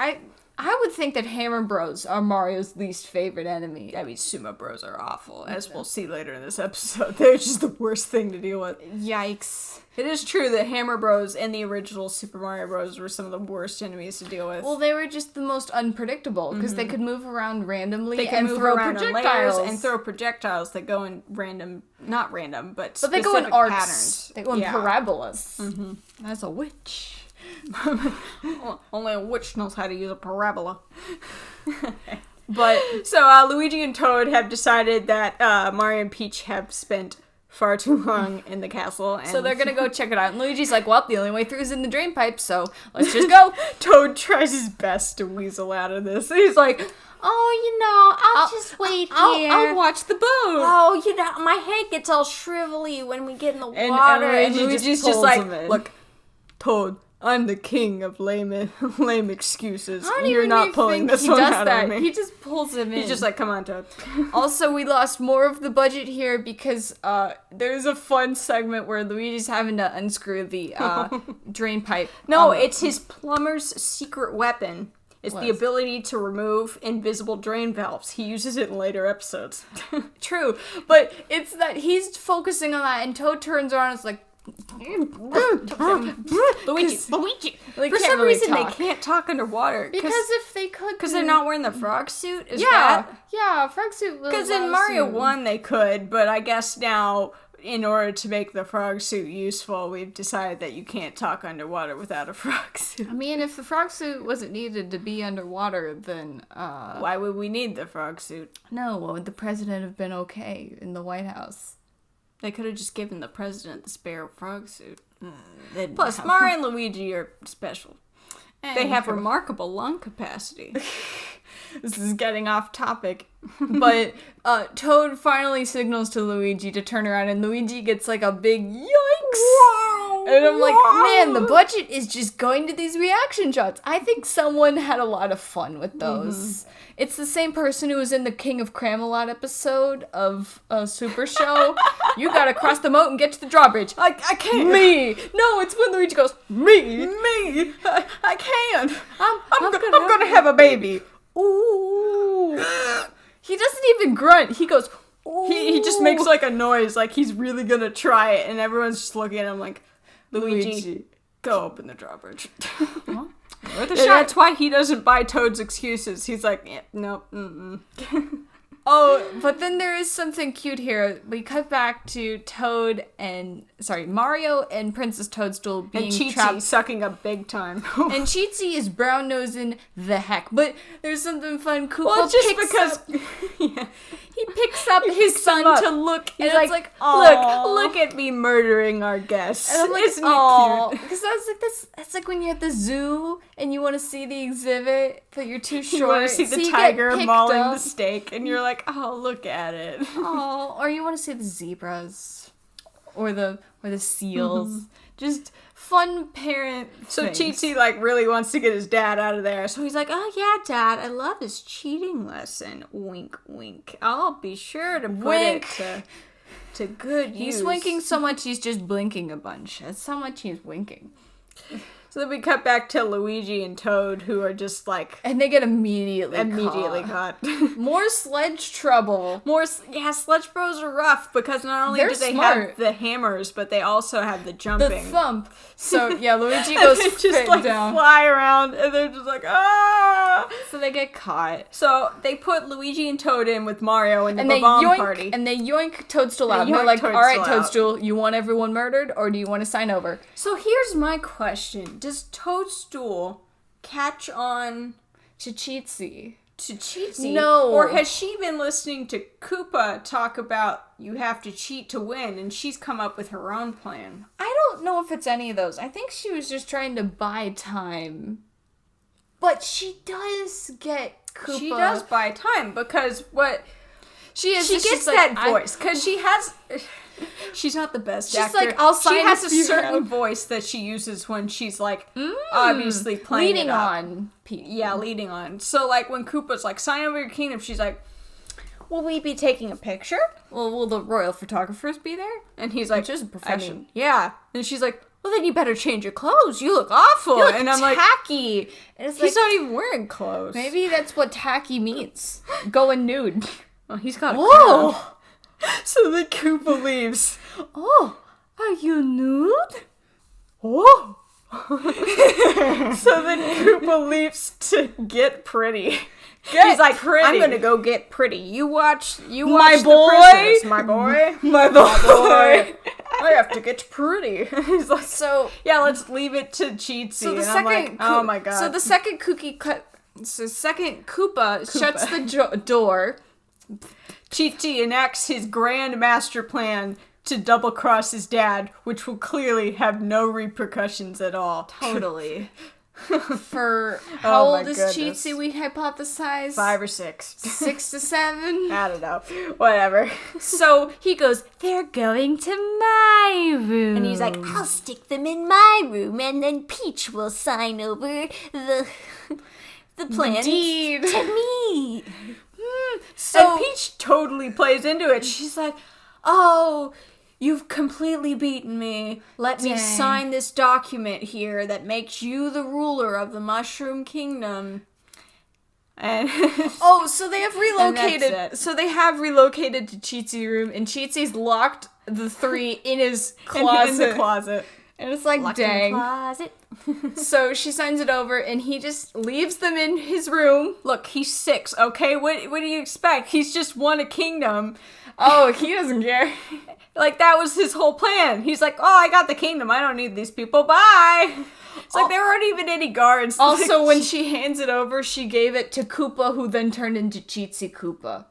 I would think that Hammer Bros are Mario's least favorite enemy. I mean, Sumo Bros are awful, as we'll see later in this episode. They're just the worst thing to deal with. Yikes. It is true that Hammer Bros and the original Super Mario Bros were some of the worst enemies to deal with. Well, they were just the most unpredictable because they could move around randomly they can and move throw around on projectiles layers and throw projectiles that go in not random, but But they go in specific arcs. patterns. They go in Yeah. parabolas. That's a witch. Only a witch knows how to use a parabola. But so Luigi and Toad have decided that Mario and Peach have spent far too long in the castle, and So they're gonna go check it out. And Luigi's like, well, the only way through is in the drain pipe, so let's just go. Toad tries his best to weasel out of this. He's like, I'll just wait here. I'll watch the boat. Oh, my head gets all shrivelly when we get in the water. And Luigi's just pulls like, him in. look, Toad, I'm the king of lame excuses. I don't You're even not pulling think this he one does out that. of me. He just pulls him in. He's just like, come on, Toad. Also, we lost more of the budget here because there's a fun segment where Luigi's having to unscrew the drain pipe. No, it's his plumber's secret weapon. It's the What? ability to remove invisible drain valves. He uses it in later episodes. true, but it's that he's focusing on that, and Toad turns around and is like, Luigi. They For can't some really reason, talk. they can't talk underwater. because if they could, Because they're not wearing the frog suit? Is Yeah, that? yeah, frog suit. Because in Mario 1 they could, but I guess now, in order to make the frog suit useful, we've decided that you can't talk underwater without a frog suit. I mean, if the frog suit wasn't needed to be underwater, then Why would we need the frog suit? no, would the president have been okay in the White House? They could have just given the president the spare frog suit. They'd Plus, have- Mario and Luigi are special. They have And- remarkable lung capacity. This is getting off topic. But Toad finally signals to Luigi to turn around, and Luigi gets like a big yikes. And I'm like, man, the budget is just going to these reaction shots. I think someone had a lot of fun with those. It's the same person who was in the King of Cramelot episode of Super Show. You gotta cross the moat and get to the drawbridge. I can't. Me. No, it's when Luigi goes, me. I can't. I'm gonna have a baby. Ooh. He doesn't even grunt. He goes, ooh. He just makes like a noise, like he's really gonna try it, and everyone's just looking at him like, Luigi, go open the drawbridge. Or the And that's why he doesn't buy Toad's excuses. He's like, yeah, nope, Oh, but then there is something cute here. We cut back to Mario and Princess Toadstool being And Chi-Chi trapped. sucking up big time. And Chi-Chi is brown-nosing the heck. But there's something fun. Koopa Well, just picks because up, he picks up his son up. to look, and He's it's like, look at me murdering our guests. And I'm like, Isn't it oh, cute? because I was like, that's like when you're at the zoo and you want to see the exhibit, but you're too short. You want to see so the you get tiger picked mauling up. the steak, and you're like, oh, look at it. Oh, or you want to see the zebras, or the seals. Just fun parent. So things. Chi-Chi, like, really wants to get his dad out of there. So he's like, oh, yeah, Dad, I love this cheating lesson. Wink, wink. I'll be sure to put Wink. it to good use. He's winking so much he's just blinking a bunch. That's how much he's winking. So then we cut back to Luigi and Toad, who are just, like, And they get immediately caught. More sledge trouble. Sledge Bros are rough, because not only They're do they smart. have the hammers, but they also have the The jumping. thump. So, yeah, Luigi And goes they just, straight like, down. fly around, and they're just like, ah! So they get caught. So they put Luigi and Toad in with Mario in the And they bomb yoink, party. and they yoink Toadstool out. And yoink they're like, Toadstool all right, out." Toadstool, you want everyone murdered, or do you want to sign over? So here's my question. Does Toadstool catch on To Chi-Chi. to Chi-Chi? No. Or has she been listening to Koopa talk about you have to cheat to win, and she's come up with her own plan? I don't know if it's any of those. I think she was just trying to buy time. But she does get Koopa. She does buy time, because what... She is. She it's gets just like, that voice, because she has... She's not the best She's actor. like, I'll sign She has if a you certain have- voice that she uses when she's, like, obviously playing leading it up. on. Yeah, leading on. So, like, when Koopa's like, sign over your kingdom, she's like, will we be taking a picture? Well, will the royal photographers be there? And he's like, Which is a profession. yeah. And she's like, well, then you better change your clothes. You look awful. You look and I'm like, tacky. And it's he's like, not even wearing clothes. maybe that's what tacky means. Going nude. Well, he's got a Oh. crown. So then Koopa leaves. Oh, are you nude? Oh. So then Koopa leaves to get pretty. He's like, pretty. I'm gonna go get pretty. You watch My the boy. princess, my boy. My boy. I have to get pretty. He's like, So, yeah, let's leave it to Chi-Chi. so the and second, I'm like, oh my god. So the second second Koopa shuts the door. Chi-Chi enacts his grand master plan to double cross his dad, which will clearly have no repercussions at all. Totally. For how Oh my old is goodness. Chi-Chi? We hypothesize 5 or 6. 6 to 7. I don't know. Whatever. So he goes, they're going to my room. And he's like, I'll stick them in my room, and then Peach will sign over the plan deed. to me. So And Peach totally plays into it. She's like, oh, you've completely beaten me. Let me Dang. sign this document here that makes you the ruler of the Mushroom Kingdom. And Oh, so they have that's relocated. it. So they have relocated to Chi-Chi's room, and Chi-Chi's locked the 3 in his closet. in the closet. And it's like, Locked in the dang. closet. So she signs it over, and he just leaves them in his room. Look, he's 6, okay? What do you expect? He's just won a kingdom. Oh, he doesn't care. Like, that was his whole plan. He's like, oh, I got the kingdom. I don't need these people. Bye. It's like, there aren't even any guards. Also, Like, when she hands it over, she gave it to Koopa, who then turned into Chi-Chi Koopa.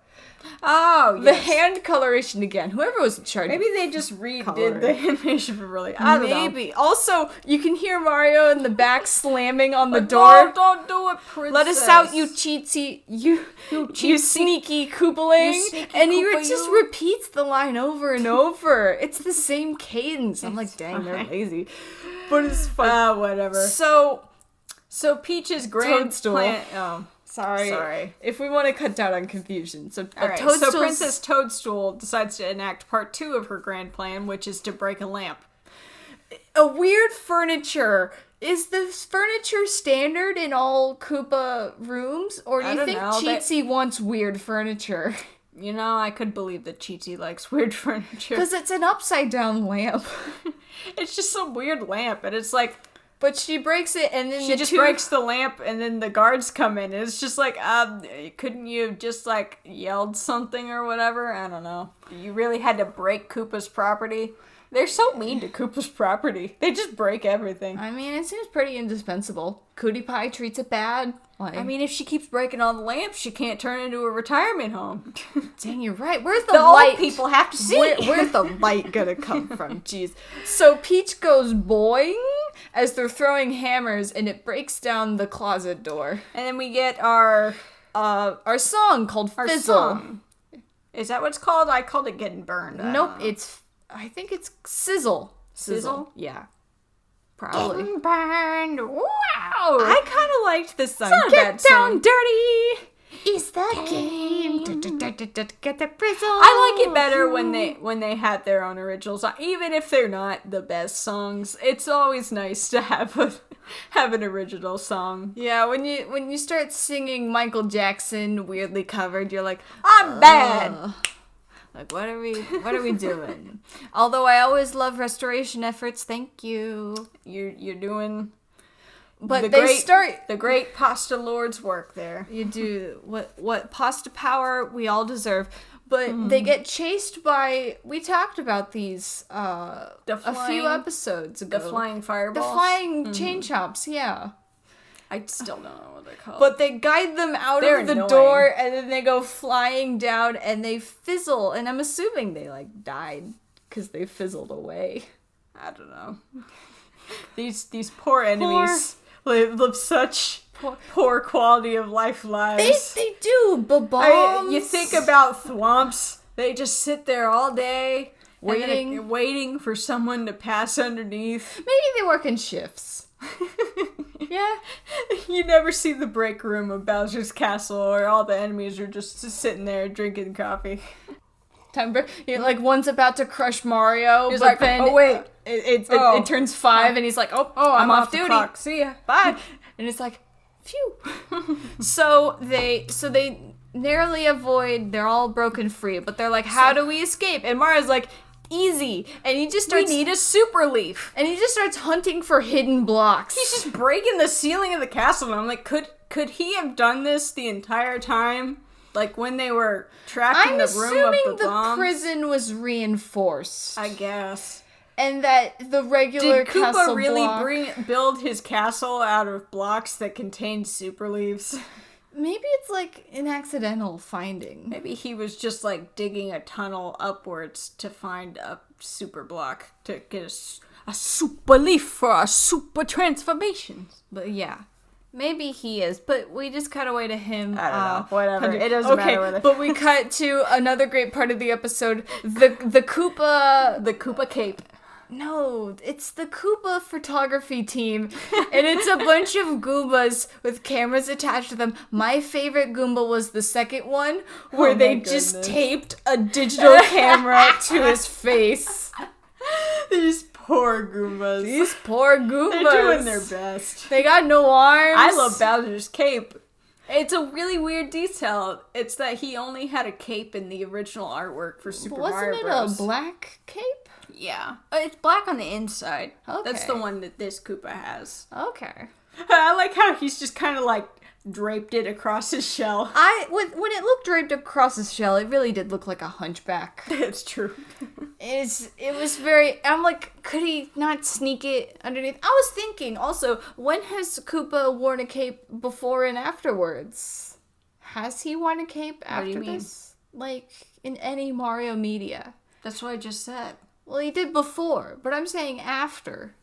oh, The yes. hand coloration again. Whoever was in charge. Maybe they just redid Color. the animation for really. I don't know. Maybe. Also, you can hear Mario in the back slamming on the door. No, don't do it, princess. Let us out, you Chi-Chi, you sneaky Koopaling. You sneaky And he Koopa, just you. repeats the line over and over. It's the same cadence. I'm like, dang, they're fine. lazy. But it's fun. Whatever. So, Peach's grand Toadstool. plan. Oh, sorry. If we want to cut down on confusion. So, all right. So Princess Toadstool decides to enact part 2 of her grand plan, which is to break a lamp. a weird furniture. Is this furniture standard in all Koopa rooms? Or do I you don't think know, Chi-Chi wants weird furniture? You know, I could believe that Chi-Chi likes weird furniture. Because it's an upside down lamp. It's just some weird lamp, and it's like, But she breaks it, and then She just breaks the lamp, and then the guards come in. And it's just like, couldn't you have just, like, yelled something or whatever? I don't know. You really had to break Koopa's property? They're so mean to Koopa's property. They just break everything. I mean, it seems pretty indispensable. Cootie Pie treats it bad. Like, I mean, if she keeps breaking all the lamps, she can't turn into a retirement home. dang, you're right. Where's the, The light? old people have to see. Where's the light gonna come from? Jeez. So Peach goes boing as they're throwing hammers, and it breaks down the closet door. And then we get our Song called Fizzle. song. Is that what it's called? I called it Getting Burned. I Nope, don't know. I think it's Sizzle. Sizzle? Yeah. Probably. Getting Burned. Wow. I kind of liked this song. not a Get bad song. down dirty. Is the game? Get the frizzle. I like it better when they had their own original song, even if they're not the best songs. It's always nice to have an original song. Yeah, when you start singing Michael Jackson weirdly covered, you're like, I'm bad. like what are we doing? Although I always love restoration efforts. Thank you. You're doing But the great pasta lord's work there. You do what pasta power we all deserve. But they get chased by. We talked about these a few episodes ago. The flying fireballs. The flying chain chops, yeah. I still don't know what they're called. But they guide them out They're of the annoying. door, and then they go flying down, and they fizzle. And I'm assuming they like died because they fizzled away. I don't know. These poor enemies live such poor quality of life lives. They do, but bombs. You think about thwomps, they just sit there all day Waiting. for someone to pass underneath. Maybe they work in shifts. Yeah. You never see the break room of Bowser's Castle, or all the enemies are just sitting there drinking coffee. One's about to crush Mario, He's but like, then oh wait, it turns 5, and he's like, oh, I'm off the duty. clock. See ya. Bye. And it's like, phew. so they narrowly avoid. They're all broken free, but they're like, how do we escape? And Mario's like, easy. And he just starts. We need a super leaf. And he just starts hunting for hidden blocks. He's just breaking the ceiling of the castle, and I'm like, could he have done this the entire time? Like when they were trapped in the room of the bombs? Prison was reinforced. I guess. And that the regular Did Koopa castle really block... build his castle out of blocks that contained super leaves? Maybe it's like an accidental finding. Maybe he was just like digging a tunnel upwards to find a super block to get a super leaf for a super transformation. But yeah. Maybe he is, but we just cut away to him. I don't know. Whatever. It doesn't matter whether. But we cut to another great part of the episode. The Koopa... The Koopa cape. No, it's the Koopa photography team. And it's a bunch of Goombas with cameras attached to them. My favorite Goomba was the second one, where they just taped a digital camera to his face. These poor Goombas. These poor Goombas. They're doing their best. They got no arms. I love Bowser's cape. It's a really weird detail. It's that he only had a cape in the original artwork for Super Mario Bros. Wasn't it a black cape? Yeah. It's black on the inside. Okay. That's the one that this Koopa has. Okay. I like how he's just kind of like draped it across his shell. When it looked draped across his shell, it really did look like a hunchback. It's true. It was very... I'm like, could he not sneak it underneath? I was thinking, also, when has Koopa worn a cape before and afterwards? Has he worn a cape after do you mean? this? Like, in any Mario media? That's what I just said. Well, he did before, but I'm saying after.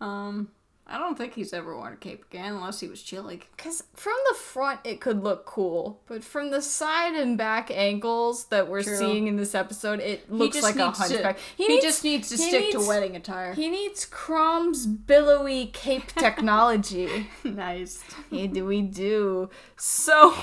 I don't think he's ever worn a cape again unless he was chilly. Because from the front, it could look cool. But from the side and back ankles that we're seeing in this episode, it looks like a hunchback. He just needs to stick to wedding attire. He needs Crom's billowy cape technology. Nice. We do. So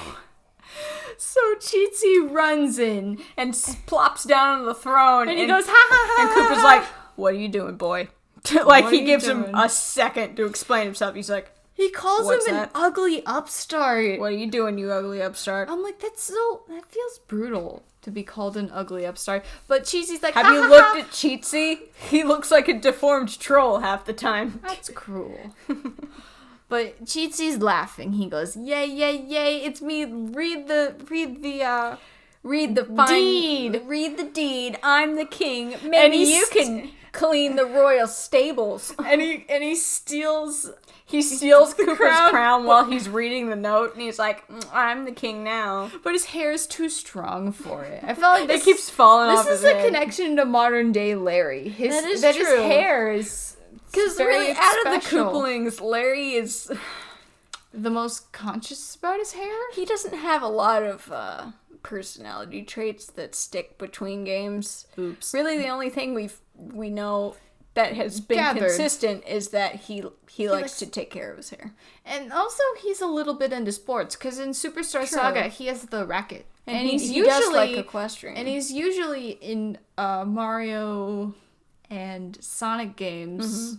Cheatsy runs in And plops down on the throne. and he goes, ha ha ha. And Koopa's like, what are you doing, boy? Like, What are he you gives doing? him a second to explain himself. He's like, He calls What's him that? an ugly upstart. what are you doing, you ugly upstart? I'm like, that feels brutal to be called an ugly upstart. But Cheetsy's like, Have you looked at Cheatsy? He looks like a deformed troll half the time. That's cruel. But Cheetsy's laughing. He goes, yay, yay, yay, it's me. Read the deed. Read the deed. I'm the king. And Maybe you can clean the royal stables. And he steals Koopa's crown while he's reading the note, and he's like, I'm the king now. but his hair is too strong for it. I felt like It keeps falling off this his is a head. connection to modern day Larry. That is his true. hair is Because very really, out of the special. Koopalings, Larry is... the most conscious about his hair. He doesn't have a lot of personality traits that stick between games. Oops. Really, the only thing we know that has been Gathered. consistent is that he likes to take care of his hair. And also, he's a little bit into sports, because in Superstar Saga, he has the racket. And he's he does like equestrian. And he's usually in Mario and Sonic games.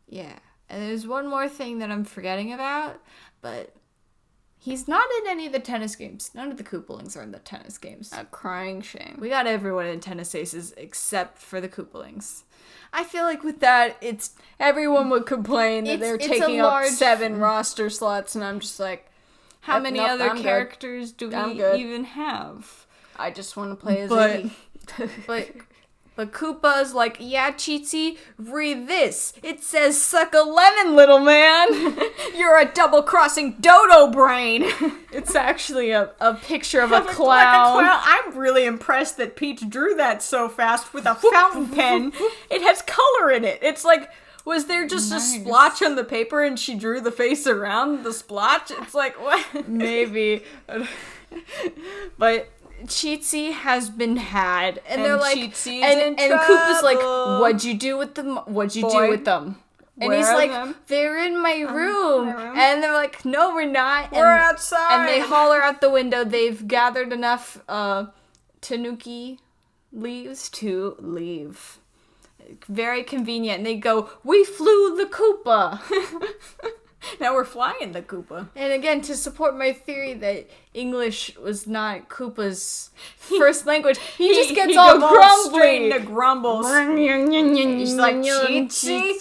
Yeah. And there's one more thing that I'm forgetting about, but he's not in any of the tennis games. None of the Koopalings are in the tennis games. A crying shame. We got everyone in tennis aces except for the Koopalings. I feel like with that, it's... Everyone would complain that they're It's a taking large- up 7 roster slots, and I'm just like, How many nope, other I'm good. characters do I'm we good. even have? I just want to play as But- Iggy. But Koopa's like, yeah, Cheatsy, read this. It says, suck a lemon, little man. You're a double-crossing dodo brain. It's actually a picture of a Like clown. I'm really impressed that Peach drew that so fast with a fountain pen. It has color in it. It's like, was there just a splotch on the paper and she drew the face around the splotch? It's like, what? Maybe. But Cheatsy has been had. And they're like, Cheatsy's and in Koopa's like, trouble. what'd you do with them? What'd you Boy, do with them? And where he's are like, them? they're in my room. And they're like, no, we're not. We're outside. And they holler out the window. They've gathered enough tanuki leaves to leave. Very convenient. And they go, we flew the Koopa. Now we're flying the Koopa. And again, to support my theory that English was not Koopa's first language, he just gets all straight grumbly. into grumbles. He's like, Cheatsy?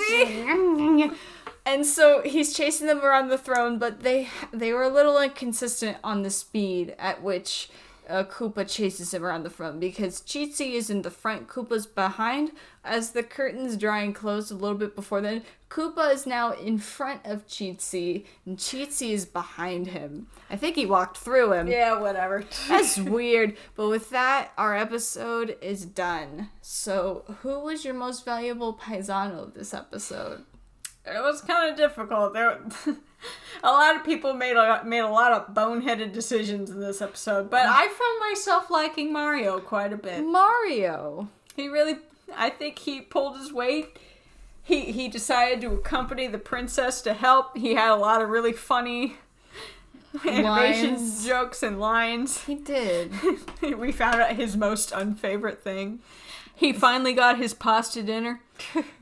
Cheatsy? And so he's chasing them around the throne, but they were a little inconsistent on the speed at which Koopa chases him around the front, because Cheatsy is in the front, Koopa's behind. As the curtains dry and close a little bit before then, Koopa is now in front of Cheatsy, and Cheatsy is behind him. I think he walked through him. Yeah, whatever. That's weird. But with that, our episode is done. So, who was your most valuable paisano this episode? It was kind of difficult. There, a lot of people made a lot of boneheaded decisions in this episode, but I found myself liking Mario quite a bit. Mario. He really, I think he pulled his weight. He decided to accompany the princess to help. He had a lot of really funny animations, jokes, and lines. He did. We found out his most unfavorite thing. He finally got his pasta dinner.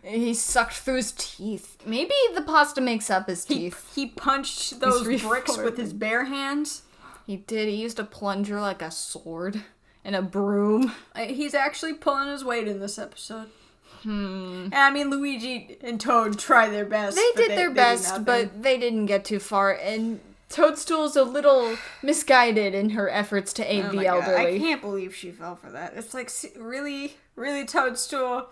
He sucked through his teeth. Maybe the pasta makes up his teeth. He punched those bricks reforming. with his bare hands. He did. He used a plunger like a sword and a broom. He's actually pulling his weight in this episode. And I mean, Luigi and Toad tried their best. They but did their did best, nothing. but they didn't get too far. And Toadstool's a little misguided in her efforts to aid Oh the my God, elderly. I can't believe she fell for that. It's like, really, really, Toadstool.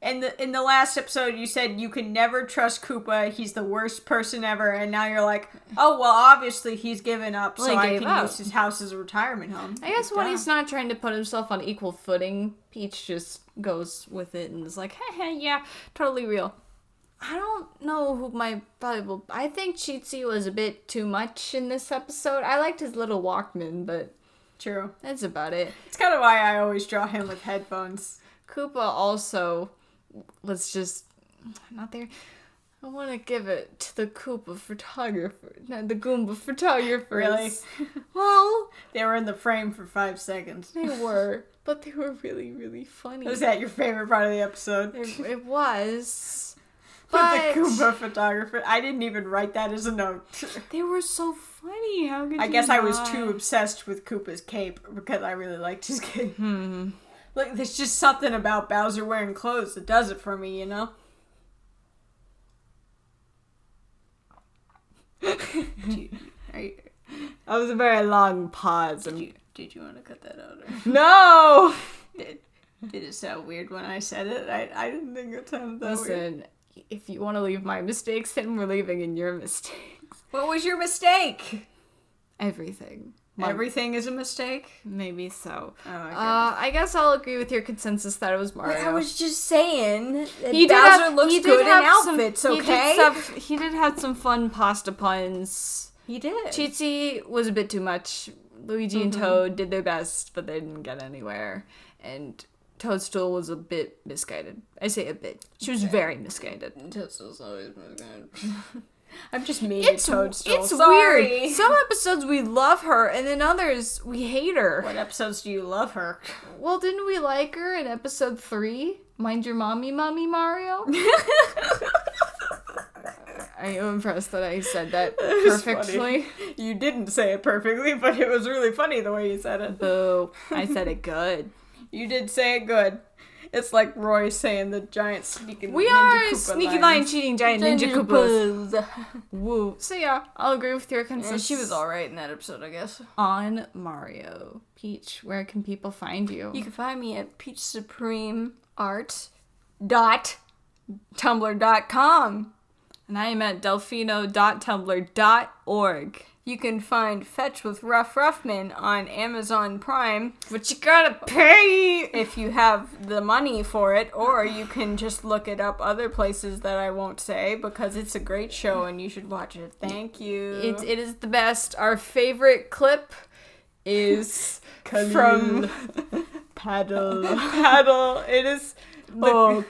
And in the last episode, you said you can never trust Koopa. He's the worst person ever. And now you're like, oh, well, obviously he's given up, Well, so he I gave can up. use his house as a retirement home. I guess when Duh. he's not trying to put himself on equal footing, Peach just goes with it and is like, heh, yeah, totally real. I don't know who my valuable... I think Cheatsy was a bit too much in this episode. I liked his little Walkman, but True. that's about it. It's kind of why I always draw him with headphones. Koopa also... Let's just... Not there... I want to give it to the Koopa photographer. Not the Goomba photographers. Really? Well, They were in the frame for 5 seconds. they were. But they were really, really funny. Was that your favorite part of the episode? It was. But the Koopa photographer. I didn't even write that as a note. they were so funny. How could I you guess I was not? too obsessed with Koopa's cape because I really liked his cape. Like, there's just something about Bowser wearing clothes that does it for me, you know? That was a very long pause. Did you want to cut that out? Or? No! Did it sound weird when I said it? I didn't think it sounded that weird. Listen, if you want to leave my mistakes, then we're leaving in your mistakes. What was your mistake? Everything. Everything is a mistake? Maybe so. Oh, my God. I guess I'll agree with your consensus that it was Mario. I was just saying that He did Bowser have- looks he did good in have some- outfits, okay? He did have some fun pasta puns. He did. Cheatsy was a bit too much. Luigi and Toad did their best, but they didn't get anywhere. And Toadstool was a bit misguided. I say a bit. She was very misguided. Toadstool's always been good. I'm just mean It's to Toadstool. It's Sorry. weird. Some episodes we love her, and then others we hate her. What episodes do you love her? Well, didn't we like her in episode 3? Mind Your Mommy, Mario? Are you impressed that I said that perfectly? You didn't say it perfectly, but it was really funny the way you said it. Boo. I said it good. You did say it good. It's like Roy saying the giant sneaky We Ninja are Koopa sneaky line. lion cheating giant ninja Koopas. Woo. So yeah, I'll agree with your Yeah, consensus. she was alright in that episode, I guess. On Mario. Peach, where can people find you? You can find me at peachsupremeart.tumblr.com. And I am at delfino.tumblr.org. You can find Fetch with Ruff Ruffman on Amazon Prime But you gotta pay! if you have the money for it, or you can just look it up other places that I won't say because it's a great show and you should watch it. Thank you. It is the best. Our favorite clip is from Paddle. It is Khalil.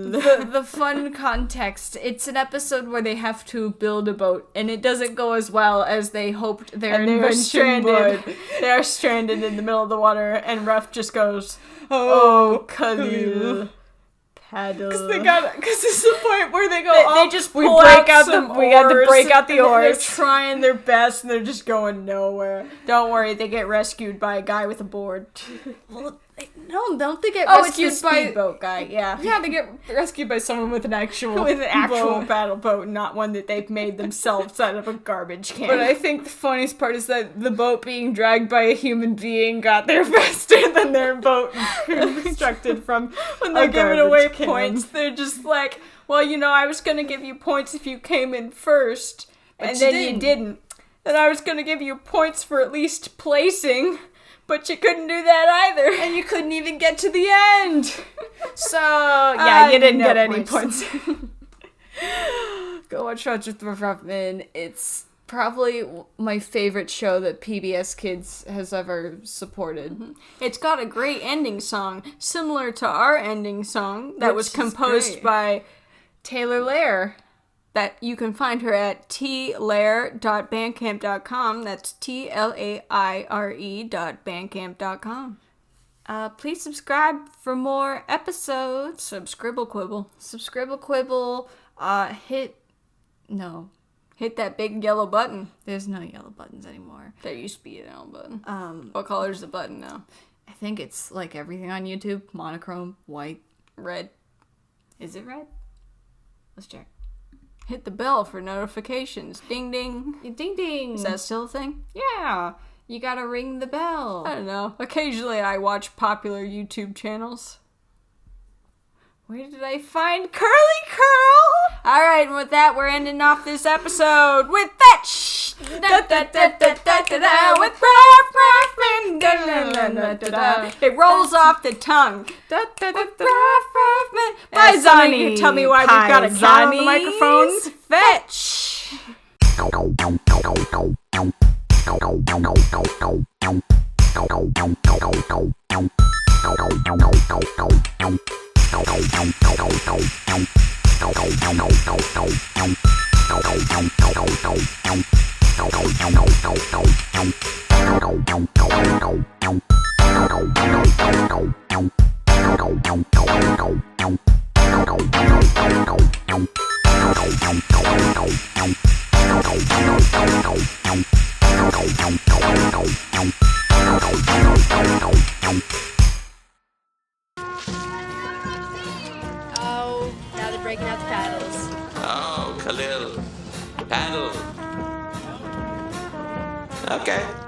the fun context. It's an episode where they have to build a boat, and it doesn't go as well as they hoped their And they're invention stranded. would. They're stranded in the middle of the water, and Ruff just goes, "Oh, Khalil, paddle." Because it's the point where they go, They just we pull break out some the we got to oars, break out the and oars. They're trying their best, and they're just going nowhere. Don't worry, they get rescued by a guy with a board. No, don't they get Oh, it's the rescued by? speedboat guy. Yeah. Yeah, they get rescued by someone with an actual With an actual boat. paddle boat, not one that they've made themselves out of a garbage can. But I think the funniest part is that the boat being dragged by a human being got there faster than their boat constructed from when they're a giving garbage away can. points, they're just like, well, you know, I was going to give you points if you came in first, and you then didn't. you didn't. And I was going to give you points for at least placing, but you couldn't do that either. And you couldn't even get to the end. So, yeah, you didn't no get any points. points. Go watch Roger Ruffman. It's probably my favorite show that PBS Kids has ever supported. It's got a great ending song, similar to our ending song, that was Which is composed great. by... Taylor Lair. That you can find her at tlair.bandcamp.com. That's TLAIRE.bandcamp.com. Please subscribe for more episodes. Subscribble quibble. Subscribble quibble. Hit that big yellow button. There's no yellow buttons anymore. There used to be a yellow button. What color is the button now? I think it's like everything on YouTube. Monochrome, white. Red. Is it red? Let's check. Hit the bell for notifications. Ding ding. Ding ding. Is that still a thing? Yeah. You gotta ring the bell. I don't know. Occasionally I watch popular YouTube channels. Where did I find Curly Curl? Alright, and with that, we're ending off this episode with Fetch! Da, da, da, da, da, da, da, with Ruff Ruffman! Da, da, da, da, da, da. It rolls off the tongue. Da, da, da, da, Ruff Ruffman! Somebody can tell me why we've got a cat on the microphone. Fetch! breaking out the paddles. Oh, Khalil. Paddle. Okay.